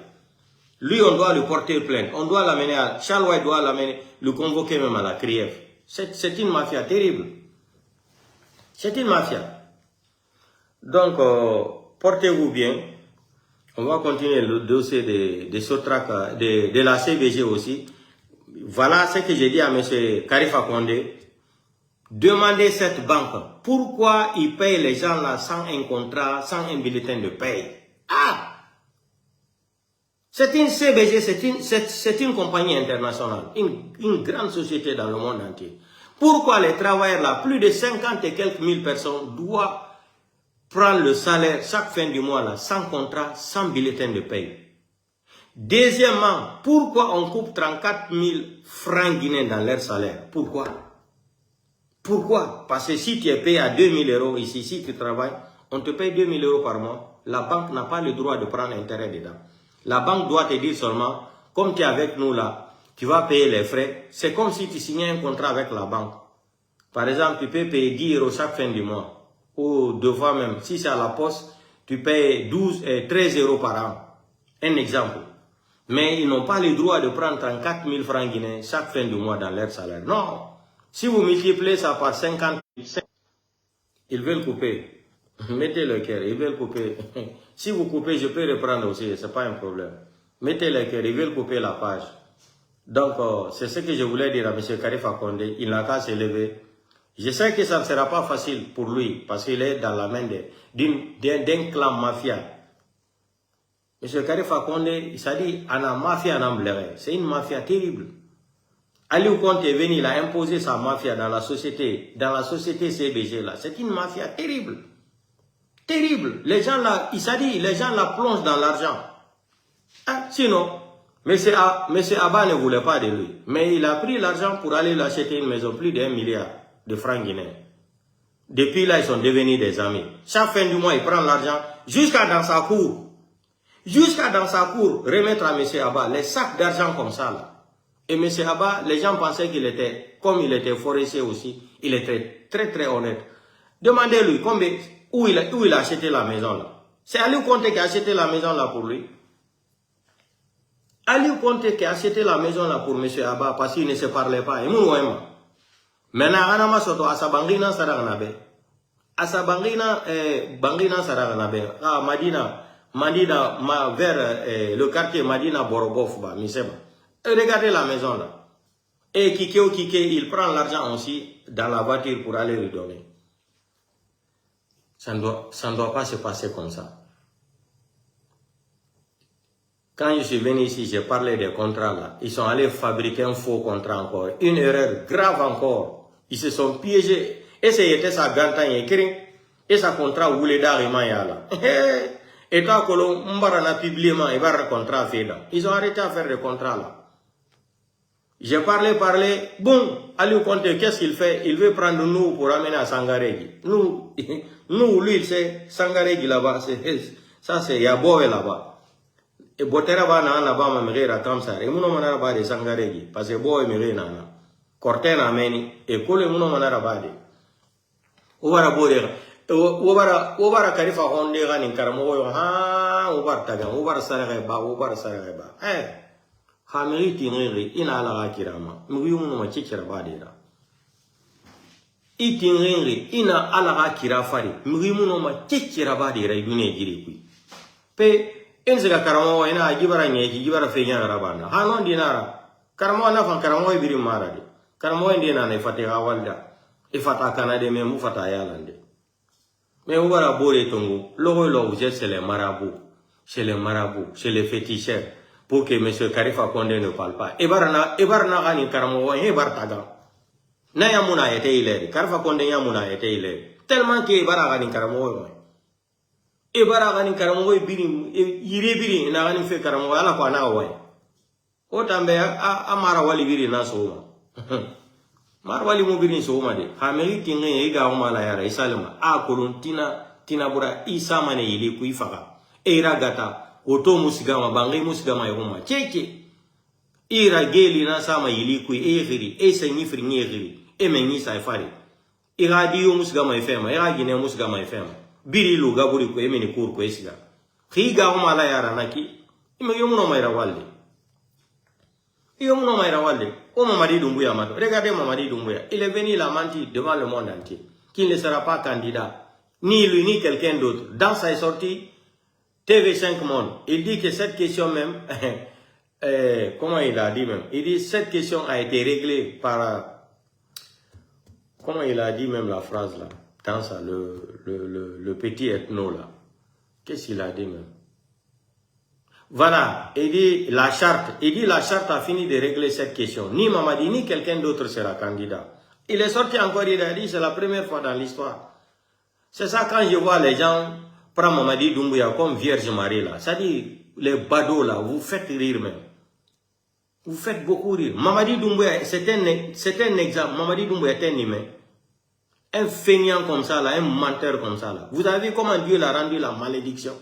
Lui, on doit le porter plainte. On doit l'amener à Charles doit l'amener, le convoquer même à la CRIEF. C'est une mafia terrible. C'est une mafia. Donc, portez-vous bien. On va continuer le dossier de Sotrac, de la CBG aussi. Voilà ce que j'ai dit à M. Karifa Condé. Demandez cette banque pourquoi ils payent les gens là sans un contrat, sans un bulletin de paye. Ah! C'est une CBG, c'est une compagnie internationale, une grande société dans le monde entier. Pourquoi les travailleurs là, plus de 50 et quelques mille personnes doivent prendre le salaire chaque fin du mois là, sans contrat, sans bulletin de paye? Deuxièmement, pourquoi on coupe 34 000 francs guinéens dans leur salaire? Pourquoi? Pourquoi? Parce que si tu es payé à 2 000 € ici, si tu travailles, on te paye 2 000 € par mois. La banque n'a pas le droit de prendre intérêt dedans. La banque doit te dire seulement, comme tu es avec nous là, tu vas payer les frais. C'est comme si tu signais un contrat avec la banque. Par exemple, tu peux payer 10 € chaque fin du mois. Ou deux fois même. Si c'est à la poste, tu payes 13 € par an. Un exemple. Mais ils n'ont pas le droit de prendre 34 000 francs guinéens chaque fin du mois dans leur salaire. Non. Si vous multipliez ça par 50 000, ils veulent couper. Mettez le cœur, ils veulent couper. Si vous coupez, je peux reprendre aussi, ce n'est pas un problème. Mettez le cœur, ils veulent couper la page. Donc, c'est ce que je voulais dire à M. Karifa Condé. Il n'a qu'à se lever. Je sais que ça ne sera pas facile pour lui, parce qu'il est dans la main d'un clan mafia. M. Karifa Condé, il s'est dit, Ana mafia n'amblere. C'est une mafia terrible. Aliou Conté est venu, il a imposé sa mafia dans la société CBG là. C'est une mafia terrible. Terrible. Les gens là, il s'est dit, les gens là plongent dans l'argent. Hein? Sinon, M. Abba ne voulait pas de lui. Mais il a pris l'argent pour aller lui acheter une maison, plus d'1 milliard de francs guinéens. Depuis là, ils sont devenus des amis. Chaque fin du mois, il prend l'argent jusqu'à dans sa cour. Jusqu'à dans sa cour, remettre à M. Abba les sacs d'argent comme ça là. Et M. Abba, les gens pensaient qu'il était, comme il était forestier aussi, il était très très honnête. Demandez-lui combien... Où il a acheté la maison là. C'est Aliou Conté qui a acheté la maison là pour lui. Aliou Conté qui a acheté la maison là pour M. Abba parce qu'il ne se parlait pas. Et nous, maintenant, on a soto Asabangina Saranabe. Asabangina Bangina Saranabe. Ah, Madina, vers le quartier Madina Borobof, Miseba. Regardez la maison là. Et Kike, il prend l'argent aussi dans la voiture pour aller lui donner. Ça ne doit pas se passer comme ça. Quand je suis venu ici, j'ai parlé des contrats là. Ils sont allés fabriquer un faux contrat encore. Une erreur grave encore. Ils se sont piégés. Et c'était sa gantagne écrit. Et sa contrat voulait d'arriver là. Et quand on a publié, il va un contrat fait là. Ils ont arrêté à faire des contrats là. J'ai parlé. Bon, Aliou Conté, qu'est-ce qu'il fait? Il veut prendre nous pour amener à Sangarégui. Nous, lui, il sait, Sangarégui là-bas, ça c'est Yaboé là-bas. Et Botera va là-bas, ma mère comme ça. Et mon manara ba de Sangarégui, parce que Boé mère nana. Corten ameni, et Kole mon manara ba de. Ouara Boé. Obara karifa honde gani karamo ha obar taga obar sareba hamiri tingiri ina ala kirama muyumu ma cikira badira itingiri ina ala kirafari muyumu ma cikira badira yune giri kui pe enziga karamo ina ajibara nyeki jibara fenya rabana hanon dinara karamo na fan karamo ibiri maradi karamo ndina na ifatiha walda ifata kanade me mu fata yalande. Mais on va la boire tongo. L'eau, vous êtes chez les marabouts, chez les féticheurs, pour que M. Karifa Condé ne parle pas. Ebarna gani karamo ebartaga. Na yamuna ete ile. Karifa Condé yamuna ete ile. Tellement que ebara gani karamo. Ebara gani karamo biri yire biri na gani fe karamo ala kwa na wa. O tambe amara wali biri na soma. Marwali mobili soma de hameli tinga yega umala yara isalama kolon tina bura isa mane yili ku ifaka era gata oto musigama bangai musigama yoma cheke ira geli na sama yili ku egiri senyifri ngiri menyi sa ifari ira diyo musigama ifema ira gine musigama ifema biri lu gaburi ku emeni kur ku esiga khiga umala yara naki yomuno mayra walde yomuno mayra walde. Oh Mamadi Doumbouya, regardez Mamadi Doumbouya. Il est venu la mentir devant le monde entier. Qu'il ne sera pas candidat. Ni lui, ni quelqu'un d'autre. Dans sa sortie, TV5 Monde. Il dit que cette question même, comment il a dit même? Il dit cette question a été réglée par, comment il a dit même la phrase là? Dans ça, le petit ethno là. Qu'est-ce qu'il a dit même? Voilà, il dit la charte a fini de régler cette question. Ni Mamadi, ni quelqu'un d'autre sera candidat. Il est sorti encore, il a dit, c'est la première fois dans l'histoire. C'est ça quand je vois les gens prendre Mamadi Doumbouya comme Vierge Marie là. Ça dit, les badauds là, vous faites rire même. Vous faites beaucoup rire. Mamadi Doumbouya, c'est un exemple. Mamadi Doumbouya est un humain. Un feignant comme ça là, un menteur comme ça là. Vous avez vu comment Dieu l'a rendu la malédiction?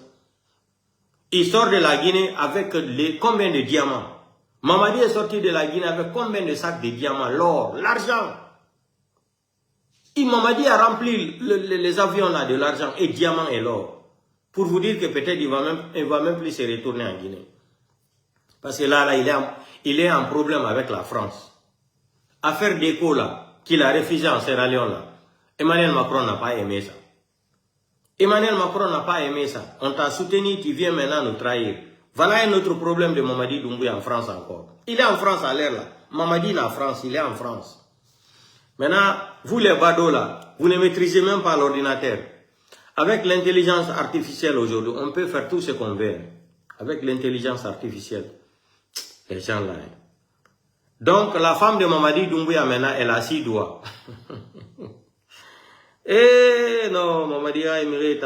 Il sort de la Guinée avec combien de diamants? Mamadi est sorti de la Guinée avec combien de sacs de diamants? L'or, l'argent. Mamadi a rempli les avions là de l'argent et diamants et l'or. Pour vous dire que peut-être il va même plus se retourner en Guinée. Parce que là il est en problème avec la France. Affaire d'écho là, qu'il a refusé en Sierra Leone là. Emmanuel Macron n'a pas aimé ça. Emmanuel Macron n'a pas aimé ça. On t'a soutenu, tu viens maintenant nous trahir. Voilà un autre problème de Mamadi Doumbouya en France encore. Il est en France à l'air là. Mamadi est en France, il est en France. Maintenant, vous les badauds là, vous ne maîtrisez même pas l'ordinateur. Avec l'intelligence artificielle aujourd'hui, on peut faire tout ce qu'on veut. Avec l'intelligence artificielle. Les gens là. Donc, la femme de Mamadi Doumbouya maintenant, elle a 6 doigts. Eh non, Mamadi a émiré.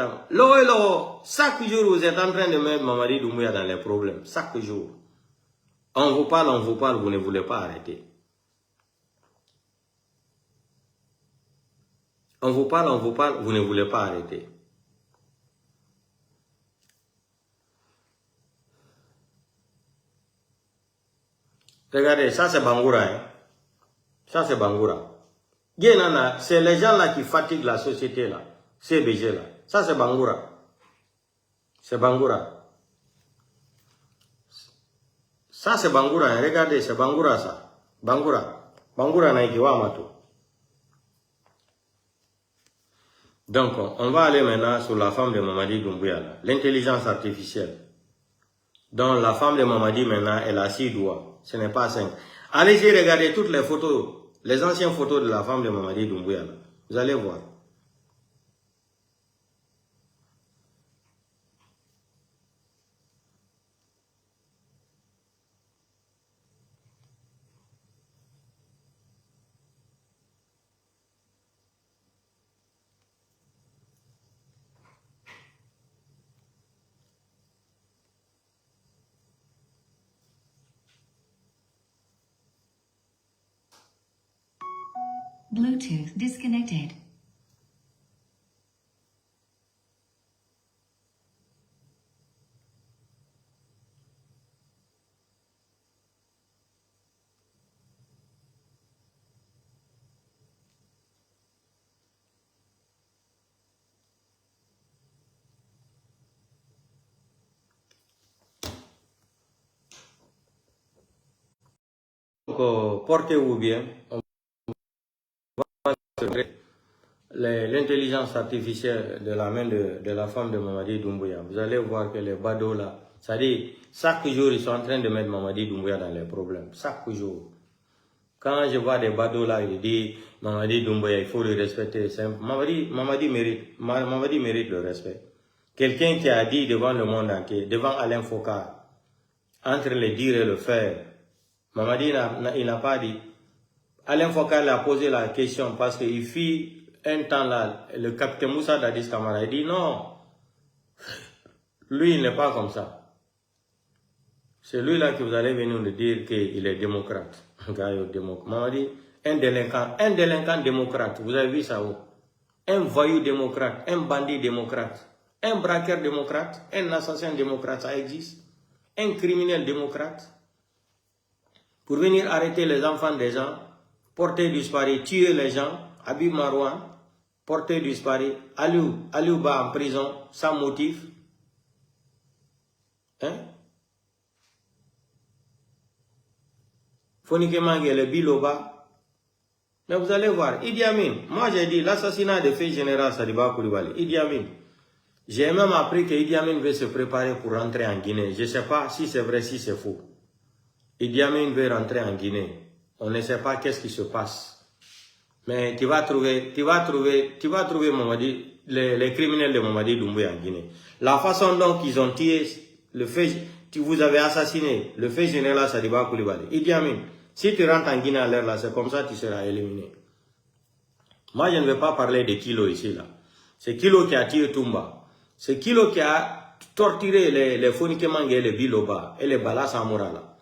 Chaque jour, vous êtes en train de mettre Mamadi Doumbouya dans les problèmes. Chaque jour. On vous parle, vous ne voulez pas arrêter. On vous parle, vous ne voulez pas arrêter. Regardez, ça c'est Bangoura. Hein? Ça c'est Bangoura. C'est les gens là qui fatiguent la société là. CBG là. Ça c'est Bangoura. C'est Bangoura. Ça c'est Bangoura. Hein? Regardez, c'est Bangoura ça. Bangoura. Bangoura naïkiwa mato. Donc, on va aller maintenant sur la femme de Mamadi Doumbouya. L'intelligence artificielle. Donc, la femme de Mamadi maintenant, elle a 6 doigts. Ce n'est pas 5. Allez-y regarder toutes les photos. Les anciennes photos de la femme de Mamadi Doumbouya. Vous allez voir. Bluetooth disconnected. Donc, portez-vous bien. L'intelligence artificielle de la main de la femme de Mamadi Doumbouya. Vous allez voir que les badauds là, c'est-à-dire, chaque jour, ils sont en train de mettre Mamadi Doumbouya dans les problèmes. Chaque jour. Quand je vois des badauds là, ils disent Mamadi Doumbouya, il faut le respecter. Mamadi mérite le respect. Quelqu'un qui a dit devant le monde entier, devant Alain Foucault, entre le dire et le faire, Mamadi il n'a pas dit. Alain Foucault a posé la question parce qu'il fit un temps là, le capitaine Moussa Dadis Kamara, il dit non, lui il n'est pas comme ça. C'est lui là que vous allez venir nous dire qu'il est démocrate. Mamadi, un délinquant démocrate, vous avez vu ça où? Un voyou démocrate, un bandit démocrate, un braqueur démocrate, un assassin démocrate, ça existe. Un criminel démocrate. Pour venir arrêter les enfants des gens, porter disparu, tuer les gens, Habib Marouane, porter disparu, Aliou Ba en prison, sans motif. Hein? Fonike Mange, le Biloba. Mais vous allez voir, Idi Amin, moi j'ai dit l'assassinat de feu général Sadiba Koulibaly, Idi Amin. J'ai même appris que Idi Amin veut se préparer pour rentrer en Guinée. Je ne sais pas si c'est vrai, si c'est faux. Idi Amin veut rentrer en Guinée. On ne sait pas qu'est-ce qui se passe. Mais tu vas trouver Mamadi, les criminels de Mamadi Doumbouya en Guinée. La façon dont ils ont tué le fait, vous avez assassiné le fait général Sadiba Koulibaly. Idi Amin, si tu rentres en Guinée à l'air là, c'est comme ça que tu seras éliminé. Moi, je ne vais pas parler de Kilo ici là. C'est Kilo qui a tué Toumba. C'est Kilo qui a torturé les Fonike Mange et les Biloba et les Bala Samoura là.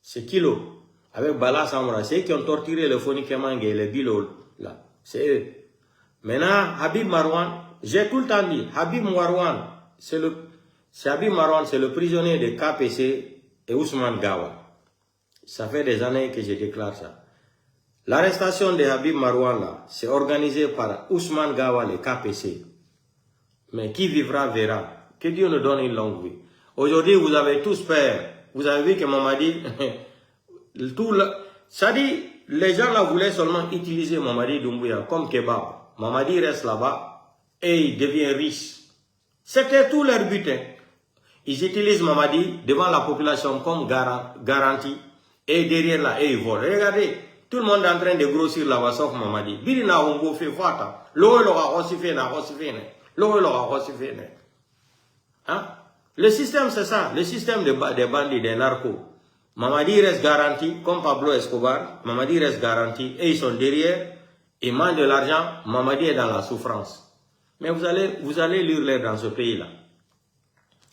C'est Kilo. Avec Bala Samoura, c'est eux qui ont torturé les Fonike Mange et les Bilo là. C'est eux. Maintenant, Habib Marouane, j'ai tout le temps dit, Habib Marouane, c'est le prisonnier de KPC et Ousmane Gawa. Ça fait des années que je déclare ça. L'arrestation de Habib Marouane là, c'est organisé par Ousmane Gawa, le KPC. Mais qui vivra verra. Que Dieu nous donne une longue vie. Aujourd'hui, vous avez tous peur. Vous avez vu que Mamadi, ça dit, les gens là voulaient seulement utiliser Mamadi Doumbouya comme kebab. Mamadi reste là-bas et il devient riche. C'était tout leur but. Hein. Ils utilisent Mamadi devant la population comme garantie. Et derrière là, et ils volent. Regardez, tout le monde est en train de grossir là-bas sauf Mamadi. Birina Ongo fait fata. L'eau l'aura aussi fait. Hein? Le système, c'est ça. Le système des bandits, des narcos. Mamadi reste garanti, comme Pablo Escobar. Mamadi reste garanti. Et ils sont derrière. Ils mangent de l'argent. Mamadi est dans la souffrance. Mais vous allez lire dans ce pays-là.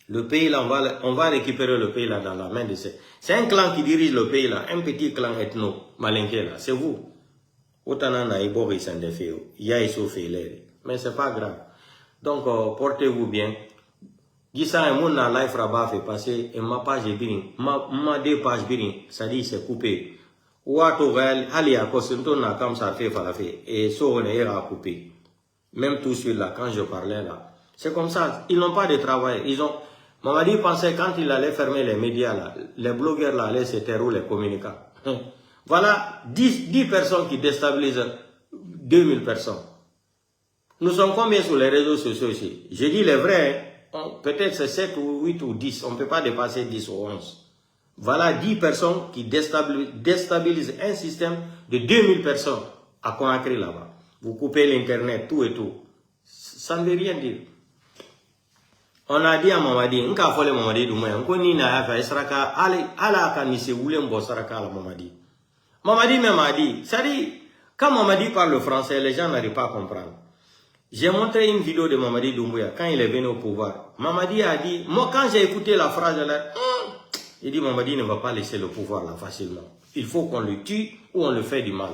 Le pays là, on va récupérer le pays là dans la main de ces. C'est un clan qui dirige le pays là. Un petit clan ethno, malinqué là. C'est vous. Mais c'est pas grave. Donc, portez-vous bien. Gisa et mon live rabat fait passer et ma page est bien. Ma deux pages bien. Ça dit c'est coupé. Ouato réel, ali à Kosinto na comme ça fait falafé. Et so on est à couper. Même tout celui-là, quand je parlais là. C'est comme ça. Ils n'ont pas de travail. Ils ont. Mamadi pensait quand il allait fermer les médias là, les blogueurs là allaient se taire ou les communicants. Voilà 10 personnes qui déstabilisent 2000 personnes. Nous sommes combien sur les réseaux sociaux ici? Je dis les vrais. Peut-être c'est 7 ou 8 ou 10. On ne peut pas dépasser 10 ou 11. Voilà 10 personnes qui déstabilisent un système de 2000 personnes à Conakry là-bas. Vous coupez l'internet, tout et tout. Ça ne veut rien dire. On a dit à Mamadi, on a fait Mamadi Doumbouya, on a fait Saraka, ala kanise voulait bo Saraka la Mamadi. Mamadi même a dit, ça dit, quand Mamadi parle le français, les gens n'arrivent pas à comprendre. J'ai montré une vidéo de Mamadi Doumbouya quand il est venu au pouvoir. Mamadi a dit, moi quand j'ai écouté la phrase là, il dit Mamadi ne va pas laisser le pouvoir là facilement. Il faut qu'on le tue ou on le fait du mal.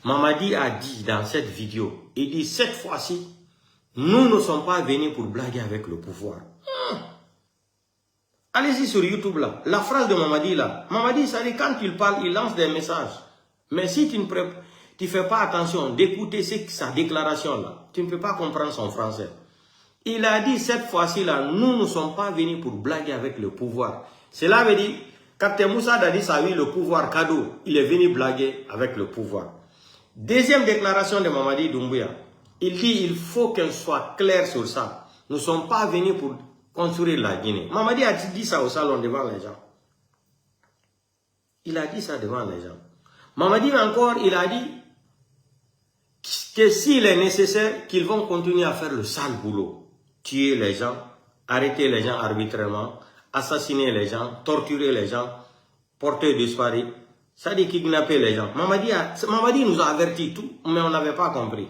Mamadi a dit dans cette vidéo, il dit cette fois-ci, nous ne sommes pas venus pour blaguer avec le pouvoir. Allez-y sur YouTube là, la phrase de Mamadi là. Mamadi, ça dit quand il parle, il lance des messages. Mais si tu ne fais pas attention d'écouter sa déclaration là, tu ne peux pas comprendre son français. Il a dit cette fois-ci là, nous ne sommes pas venus pour blaguer avec le pouvoir. Cela veut dire, Captain Moussa Dadis a eu le pouvoir cadeau. Il est venu blaguer avec le pouvoir. Deuxième déclaration de Mamadi Doumbouya. Il dit il faut qu'elle soit claire sur ça. Nous ne sommes pas venus pour construire la Guinée. Mamadi a dit ça au salon devant les gens. Il a dit ça devant les gens. Mamadi encore, il a dit que s'il est nécessaire, qu'ils vont continuer à faire le sale boulot. Tuer les gens, arrêter les gens arbitrairement, assassiner les gens, torturer les gens, porter disparu, ça dit kidnapper les gens. Mamadi nous a averti tout, mais on n'avait pas compris.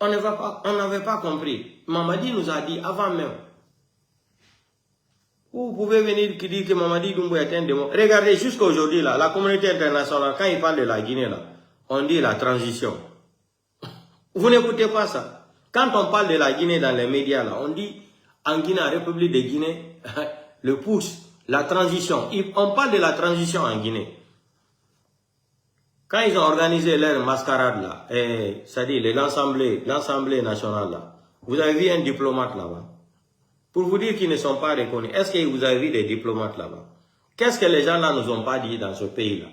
On n'avait pas compris. Mamadi nous a dit avant même. Vous pouvez venir qui dit que Mamadi Doumbouya est un démon. Regardez jusqu'à aujourd'hui, là, la communauté internationale, quand il parle de la Guinée, là, on dit la transition. Vous n'écoutez pas ça. Quand on parle de la Guinée dans les médias, là, on dit en Guinée, en République de Guinée, le pouce, la transition. On parle de la transition en Guinée. Quand ils ont organisé leur mascarade, là, c'est-à-dire l'Assemblée nationale, là, vous avez vu un diplomate là-bas. Pour vous dire qu'ils ne sont pas reconnus, est-ce que vous avez vu des diplomates là-bas? Qu'est-ce que les gens là nous ont pas dit dans ce pays-là?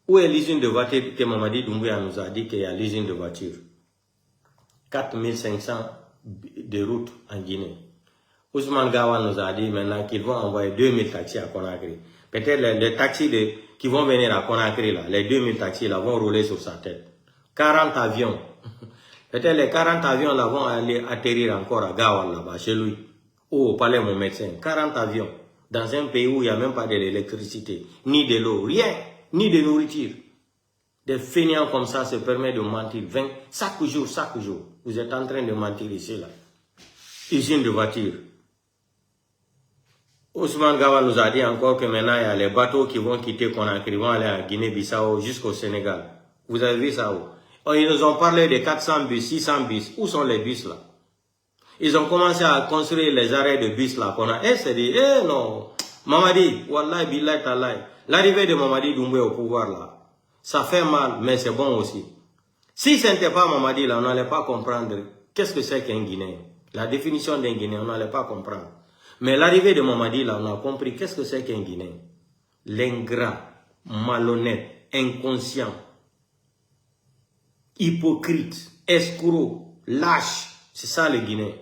Où est l'usine de voitures que Mamadi Doumbouya nous a dit qu'il y a l'usine de voitures? 4500 de routes en Guinée. Ousmane Gawa nous a dit maintenant qu'ils vont envoyer 2000 taxis à Conakry. Peut-être les taxis qui vont venir à Conakry, là, les 2000 taxis là, vont rouler sur sa tête. 40 avions. Peut-être les 40 avions là vont aller atterrir encore à Gawa là-bas, chez lui. Ou au palais mon médecin. 40 avions. Dans un pays où il n'y a même pas d'électricité, ni de l'eau, rien, ni de nourriture. Des fainéants comme ça se permettent de mentir. Chaque jour. Vous êtes en train de mentir ici, là. Usine de voiture. Ousmane Gawa nous a dit encore que maintenant, il y a les bateaux qui vont quitter Conakry, vont aller à Guinée-Bissau jusqu'au Sénégal. Vous avez vu ça où? Ils nous ont parlé de 400 bus, 600 bus. Où sont les bus, là? Ils ont commencé à construire les arrêts de bus, là. C'est dit, non. Mamadi, Wallahi, Billahi, Talahi. L'arrivée de Mamadi Doumbouya au pouvoir, là. Ça fait mal, mais c'est bon aussi. Si ce n'était pas Mamadi, là, on n'allait pas comprendre qu'est-ce que c'est qu'un Guinéen. La définition d'un Guinéen, on n'allait pas comprendre. Mais l'arrivée de Mamadi, là, on a compris qu'est-ce que c'est qu'un Guinéen. L'ingrat, malhonnête, inconscient, hypocrite, escroc, lâche. C'est ça le Guinéen.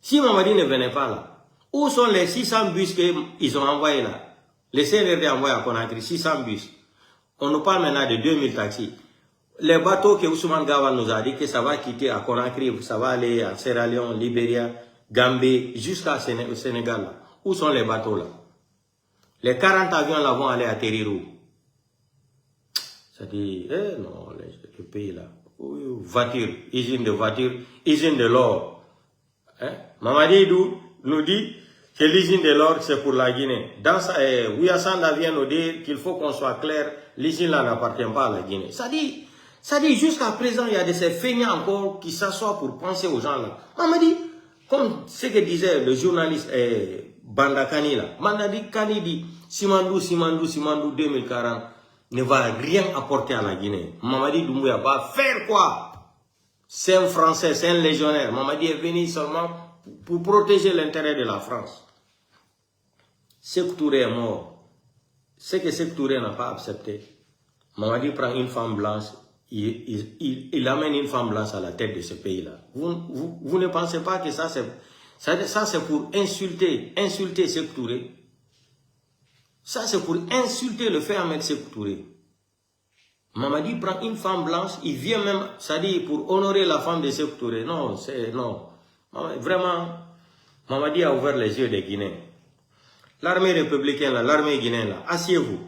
Si Mamadi ne venait pas là, où sont les 600 bus qu'ils ont envoyés là? Les CNRD ont envoyé à Conakry, 600 bus. On nous parle maintenant de 2000 taxis. Les bateaux que Ousmane Gawa nous a dit que ça va quitter à Conakry, ça va aller à Sierra Leone, Libéria, Gambie, jusqu'au Sénégal. Là. Où sont les bateaux là? Les 40 avions là vont aller atterrir où? Ça dit, non, le pays là. Voiture, usine de l'or. Hein? Mamadi nous dit que l'usine de l'or c'est pour la Guinée. Dans ça, Ouyasanda vient nous dire qu'il faut qu'on soit clair, l'usine là n'appartient pas à la Guinée. Ça dit jusqu'à présent, il y a de ces feignants encore qui s'assoient pour penser aux gens là. Mamadi, comme ce que disait le journaliste Bandakani là. Bandakani dit, Simandou 2040 ne va rien apporter à la Guinée. Mamadi Doumbouya va faire quoi? C'est un Français, c'est un légionnaire. Mamadi est venu seulement pour protéger l'intérêt de la France. Sékou Touré est mort. Ce que Sékou Touré n'a pas accepté. Mamadi prend une femme blanche, il amène une femme blanche à la tête de ce pays-là. Vous ne pensez pas que ça c'est pour insulter Sékou Touré? Ça c'est pour insulter le fait Ahmed Sékou Touré. Mamadi prend une femme blanche, il vient même, ça dit pour honorer la femme de Sékou Touré. Non, vraiment, Mamadi a ouvert les yeux des Guinéens. L'armée républicaine, l'armée guinéenne, asseyez-vous.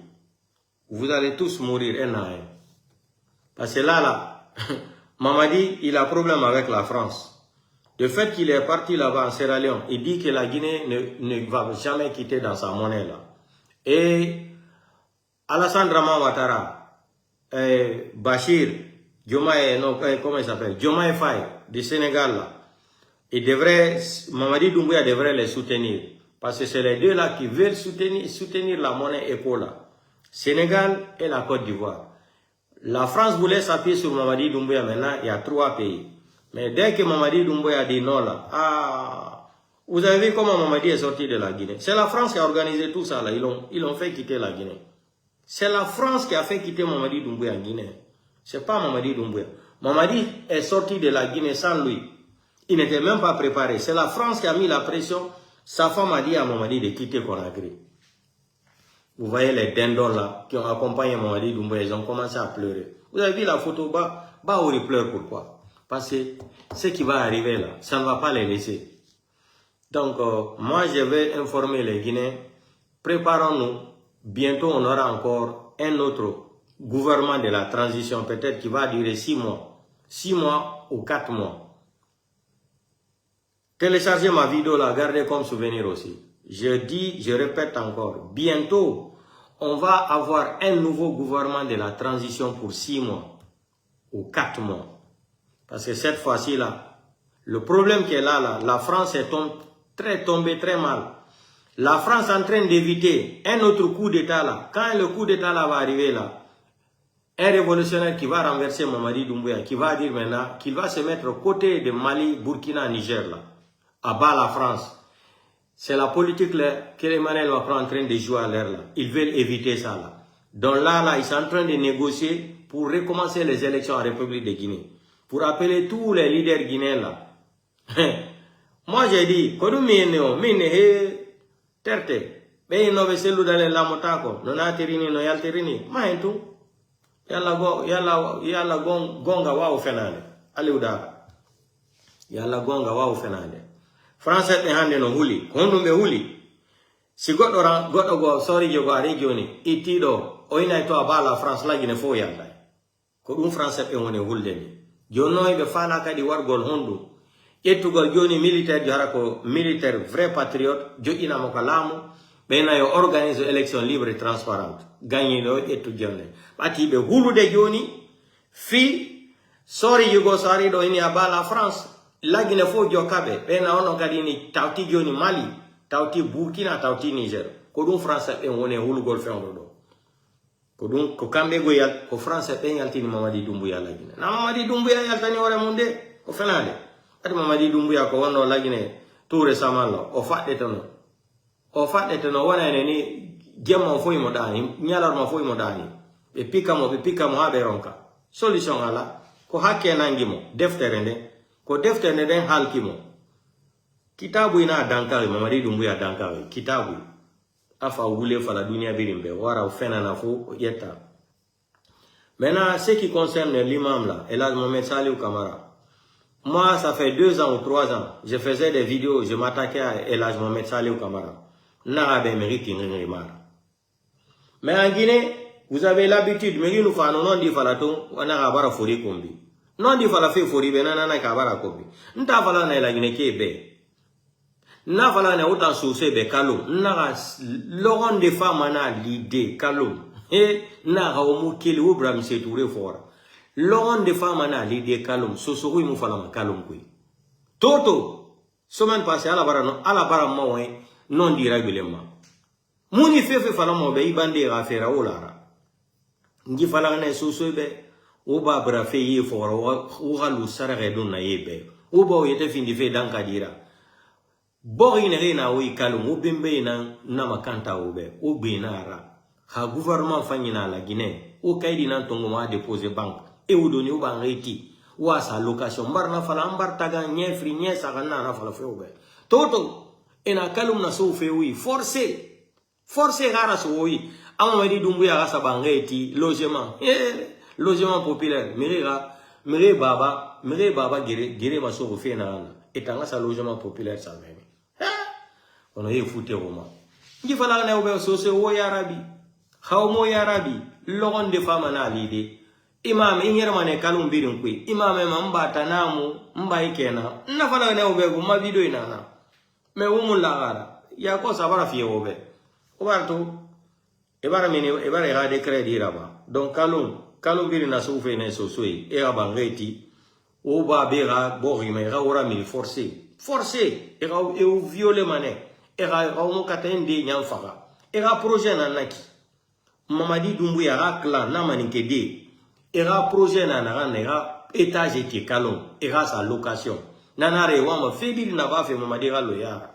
Vous allez tous mourir un à un. Parce que là, Mamadi, il a problème avec la France. Le fait qu'il est parti là-bas en Sierra Leone, il dit que la Guinée ne va jamais quitter dans sa monnaie là. Et Alassane Draman Ouattara, Bachir, comment il s'appelle? Diomaye Faye, du Sénégal là. Mamadi Doumbouya devrait les soutenir. Parce que c'est les deux là qui veulent soutenir la monnaie ECO là. Sénégal et la Côte d'Ivoire. La France voulait s'appuyer sur Mamadi Doumbouya, maintenant il y a 3 pays. Mais dès que Mamadi Doumbouya dit non là, Vous avez vu comment Mamadi est sorti de la Guinée? C'est la France qui a organisé tout ça là. Ils l'ont fait quitter la Guinée. C'est la France qui a fait quitter Mamadi Doumbouya en Guinée. C'est pas Mamadi Doumbouya. Mamadi est sorti de la Guinée sans lui. Il n'était même pas préparé. C'est la France qui a mis la pression. Sa femme a dit à Mamadi de quitter Conakry. Vous voyez les dindons là qui ont accompagné Mamadi Doumbouya. Ils ont commencé à pleurer. Vous avez vu la photo Bahouri pleure pourquoi? Parce que ce qui va arriver là, ça ne va pas les laisser. Donc, moi, je vais informer les Guinéens. Préparons-nous. Bientôt, on aura encore un autre gouvernement de la transition, peut-être qui va durer 6 mois. 6 mois ou 4 mois. Téléchargez ma vidéo là, gardez comme souvenir aussi. Je dis, je répète encore, bientôt, on va avoir un nouveau gouvernement de la transition pour 6 mois ou 4 mois. Parce que cette fois-ci là, le problème qui est là, la France est tombée très mal. La France est en train d'éviter un autre coup d'État là. Quand le coup d'État là va arriver là, un révolutionnaire qui va renverser Mamadi Doumbouya, qui va dire maintenant qu'il va se mettre aux côtés de Mali, Burkina, Niger là, à bas la France. C'est la politique là, que Emmanuel Macron est en train de jouer à l'air là. Ils veulent éviter ça là. Donc là, ils sont en train de négocier pour recommencer les élections en République de Guinée. Pour appeler tous les leaders guinéens là. Moi j'ai dit, Kodou mine terte, mais no veselu dans la motako, non aterini no yalterini, ma entu, yalla gonga wa ofenale, ali udara, yalla gonga wa ofenale. Français te hande no huli, kondo me huli. Si goddo go sorry jogo a regioni, itido oina to abala France la gine fo yalla. Ko dum français be woni hulde ni. Jonno be fala kadi wargol hondu. Etugol joni militaire jara ko militaire vrai patriote jo ina mo kalamu be na yo organise élection libre et transparente gagné do etu jonne bati be hulude joni fi sorry yugo sari do ini abala France lagine fo jokabe be na ono kadi ni tawti joni Mali tawti Burkina tawti Niger ko dum France be woni hulugol fewdo do ko dum ko kambe go yal ko France be yaltini Mamadi Doumbouya lagine na Mamadi Doumbouya yaltani wore munde ko fenade ati Mamadi Doumbouya ko wonno lagine tout récemment là o fadde tono wona ni gemmo foy mo dani nyalar mo foy mo dani be pikamo ha be ronka solution ala ko hakke nangimo deftere nde ko deftere den halkimo kitabu ina dankari Mamadi Doumbouya dankari kitabu afa wule fala dunia birimbe wara ofena na fo yetta. Maintenant ce qui concerne l'imam là Elhadji Mohamed Saliou Camara. Moi, ça fait 2 ans ou 3 ans, je faisais des vidéos, je m'attaquais à Elhadji Mohamed Saliou Camara. N'arabe mérite mais en Guinée, vous avez l'habitude, mais nous faisons non di falaton, on a rabara fori kombi. Non di fala fe fori benana na kabara kombi. Nta fala na la Guinée kebe. Na fala na autant saucer be kalum. Na loron de femmes na l'idée kalum. Et na haomu kili ubram se touré fort. Loron de femmes na l'idée kalum. Sosori mu fala kalum kui. Toto. Semaine passée à la bara moi non di régulièrement. Muni fefe fala mo be ibande rafera olara. Ngi fala na sosobe o ba brafe yi foro o halu sarare don na yebe. O ba yete findi fe dan kadira. Bori ne rena o ikalu o bembe na makanta obe o benara. Ha gouvernement fanyina la Guinée. O kaidi nan tongo ma déposer banque e o doni o ba ngeti. Wa sa location barna fala ambartaga nye free nye sagana na fala fe obe. Toto ena kalum na so fe oui forcé rara so oui Mamadi Doumbouya rasa bangeti logement logement populaire mire baba gere ma so fe na etanga sa logement populaire sa meni on a fouté roma ngi fala na obe so se wo yarabi khawmo yarabi logon de fama na lide imam ingere mane kalum birin kui imam mamba tanamu mba ikena na fala na obe ko ma video ina me umul lagara ya ko sabara fi obe obarto ebara rade crédit raba donc kalum biri na soufe na sosoi e raba ngeti o ba bera bori me ora mi forcé e o violer mané e mo katende nyam faka e projet na naki Mamadi Doumbouya ra clan na maninke de e projet na na étage qui kalum e sa location nanare wa ma febiri na ba fe Mamadi ra loya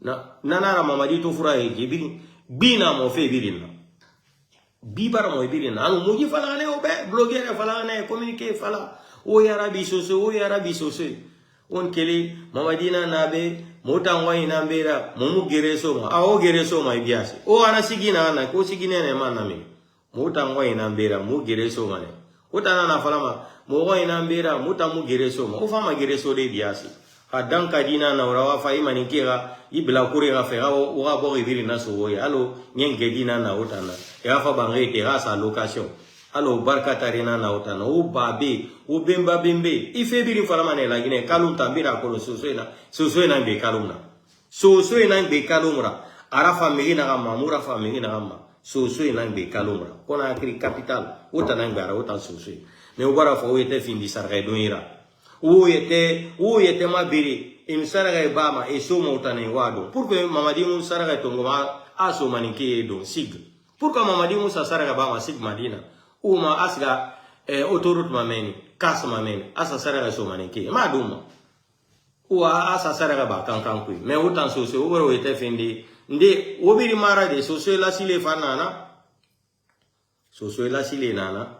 Nanara mamadi to fura e jibiri. Bina mo fe birina. Bibara mo birina. Anu muji fala ne obe. Blogger fala ne. Communiquer fala. O yarabi sose. On keli mamadina nabe. Mota ngwa inambera. Momu gereso ma. O gereso ma ibiasi. O ana sigina ana. Ko sigina ne manami. Mota ngwa inambera. Mu gereso ma ne. Ota na fala ma. Mo ngwa inambera. Mota mu gereso ma. O fama gereso de ibiasi. Hadan kadina na urawa fa imani kira ibla kure ga fe ga o ga bo ibiri na so ya alo nyenge dina na utana ya fa bange te ga sa location alo barka tarina na utana o babe o bemba bembe ife biri fala mane la gine kalum tambira ko so na be kalumna so na be kalumra ara family na ga mamura family na ga ma so na be kalumra kona akri capital utana ngara utan so me o bara fa o ete fin di sarga do ira Où était ma biri, il s'arrête bama et so montane wado. Pourquoi mamadi moun s'arrête tongoma aso manike don sig. Pourquoi mamadi moun s'arrête bama sig madina. Ou ma asga autoroute mameni, kas mameni, asa s'arrête so manike. Ma duma. Ou asa s'arrête ba kankan kui. Mais autant soso ou était fendi. Nde obiri mara de soso la sile fanana. Soso la sile nana.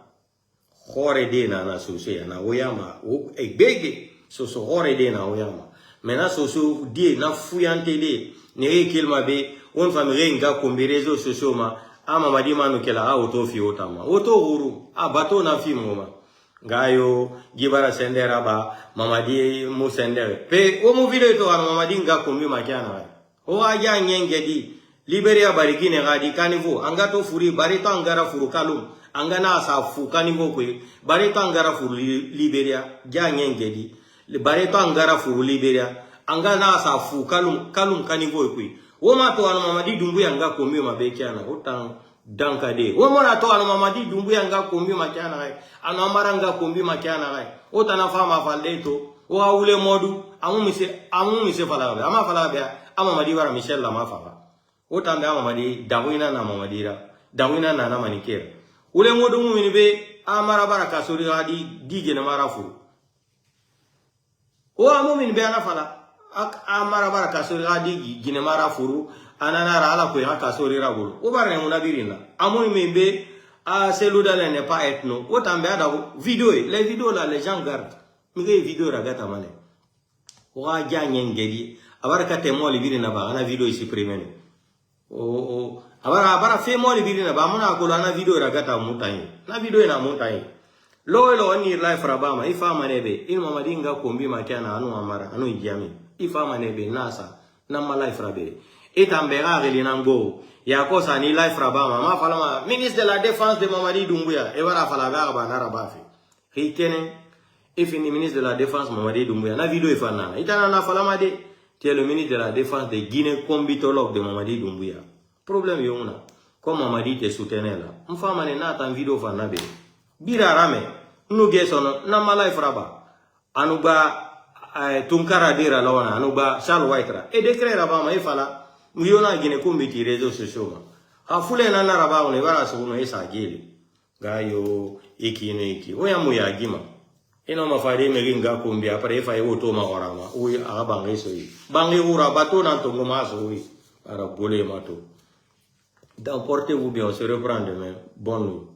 Hore de na soso na oyama o egbege soso hore de na oyama mena soso die na fuyante de ne kilma be on famire nga kombirezo soso ma ama madima no kela auto fi otama auto huru abato na fi moma gayo gibara sendera ba mamadi mu sendere pe o mu video to ana mamadi nga kombi makiana o aja nyengedi liberia barigine gadi kanivo angato furi barito angara furu kalum angana sa fu kanivo kwe bareto angara fu Liberia jangengedi bareto angara fu Liberia angana sa fu kalum kanivo kwe woma to anu mamadi dumbu yanga kombi mabekiana otan danka de woma to anu mamadi dumbu yanga kombi makiana ai anu amaranga kombi makiana ai otana fama falleto o awule modu amu mise falabe ama falabe ama madi wara Michel la mafala otambe ama madi dawina na mamadira dawina na manikera ule modu mumini be amara baraka sori hadi dige na marafu o amumini be anafala amara baraka sori hadi gine marafu ananara ala ko haka sori ragul o barne munabirina amuni membe a seluda ne pas ethno o tambe ada vidéo les vidéos là les gens gardent mige vidéo ragata mane o ga jangengedi abaraka temo libirina ba ana vidéo ici primene o abara fe mo libirina ba muna ko na video ragata mutai na video na mutai lo ni life rabama ifa manebe in mamadinga kombi makiana anu amara anu ijami ifa manebe nasa na ma life rabe etambera reli nango ya kosa ni life rabama ma falama ministre de la défense de Mamadi Doumbouya e wara fala ba ba na rabafi hitene ifini ministre de la défense Mamadi Doumbouya na video ifana itana na falama de tu le ministre de la défense de Guinée combitologue de Mamadi Doumbouya. Problème yongna comme Mamadi te soutenait là mfama ne na tan video fa nabe bira rame nu gesono na malay fraba anuba tunkara dira lawana anuba shal waitra e décret raba ma ifala muyona gine kombiti réseaux sociaux ma afule na na raba ne wara suno esa geli gayo iki oya muya gima ino mafari meginga kombi apare fa e woto ma orama uyi aga bangi soyi bangi ura bato na tongo maso uyi para bole mato. Portez-vous bien, on se reprend demain. Bonne nuit.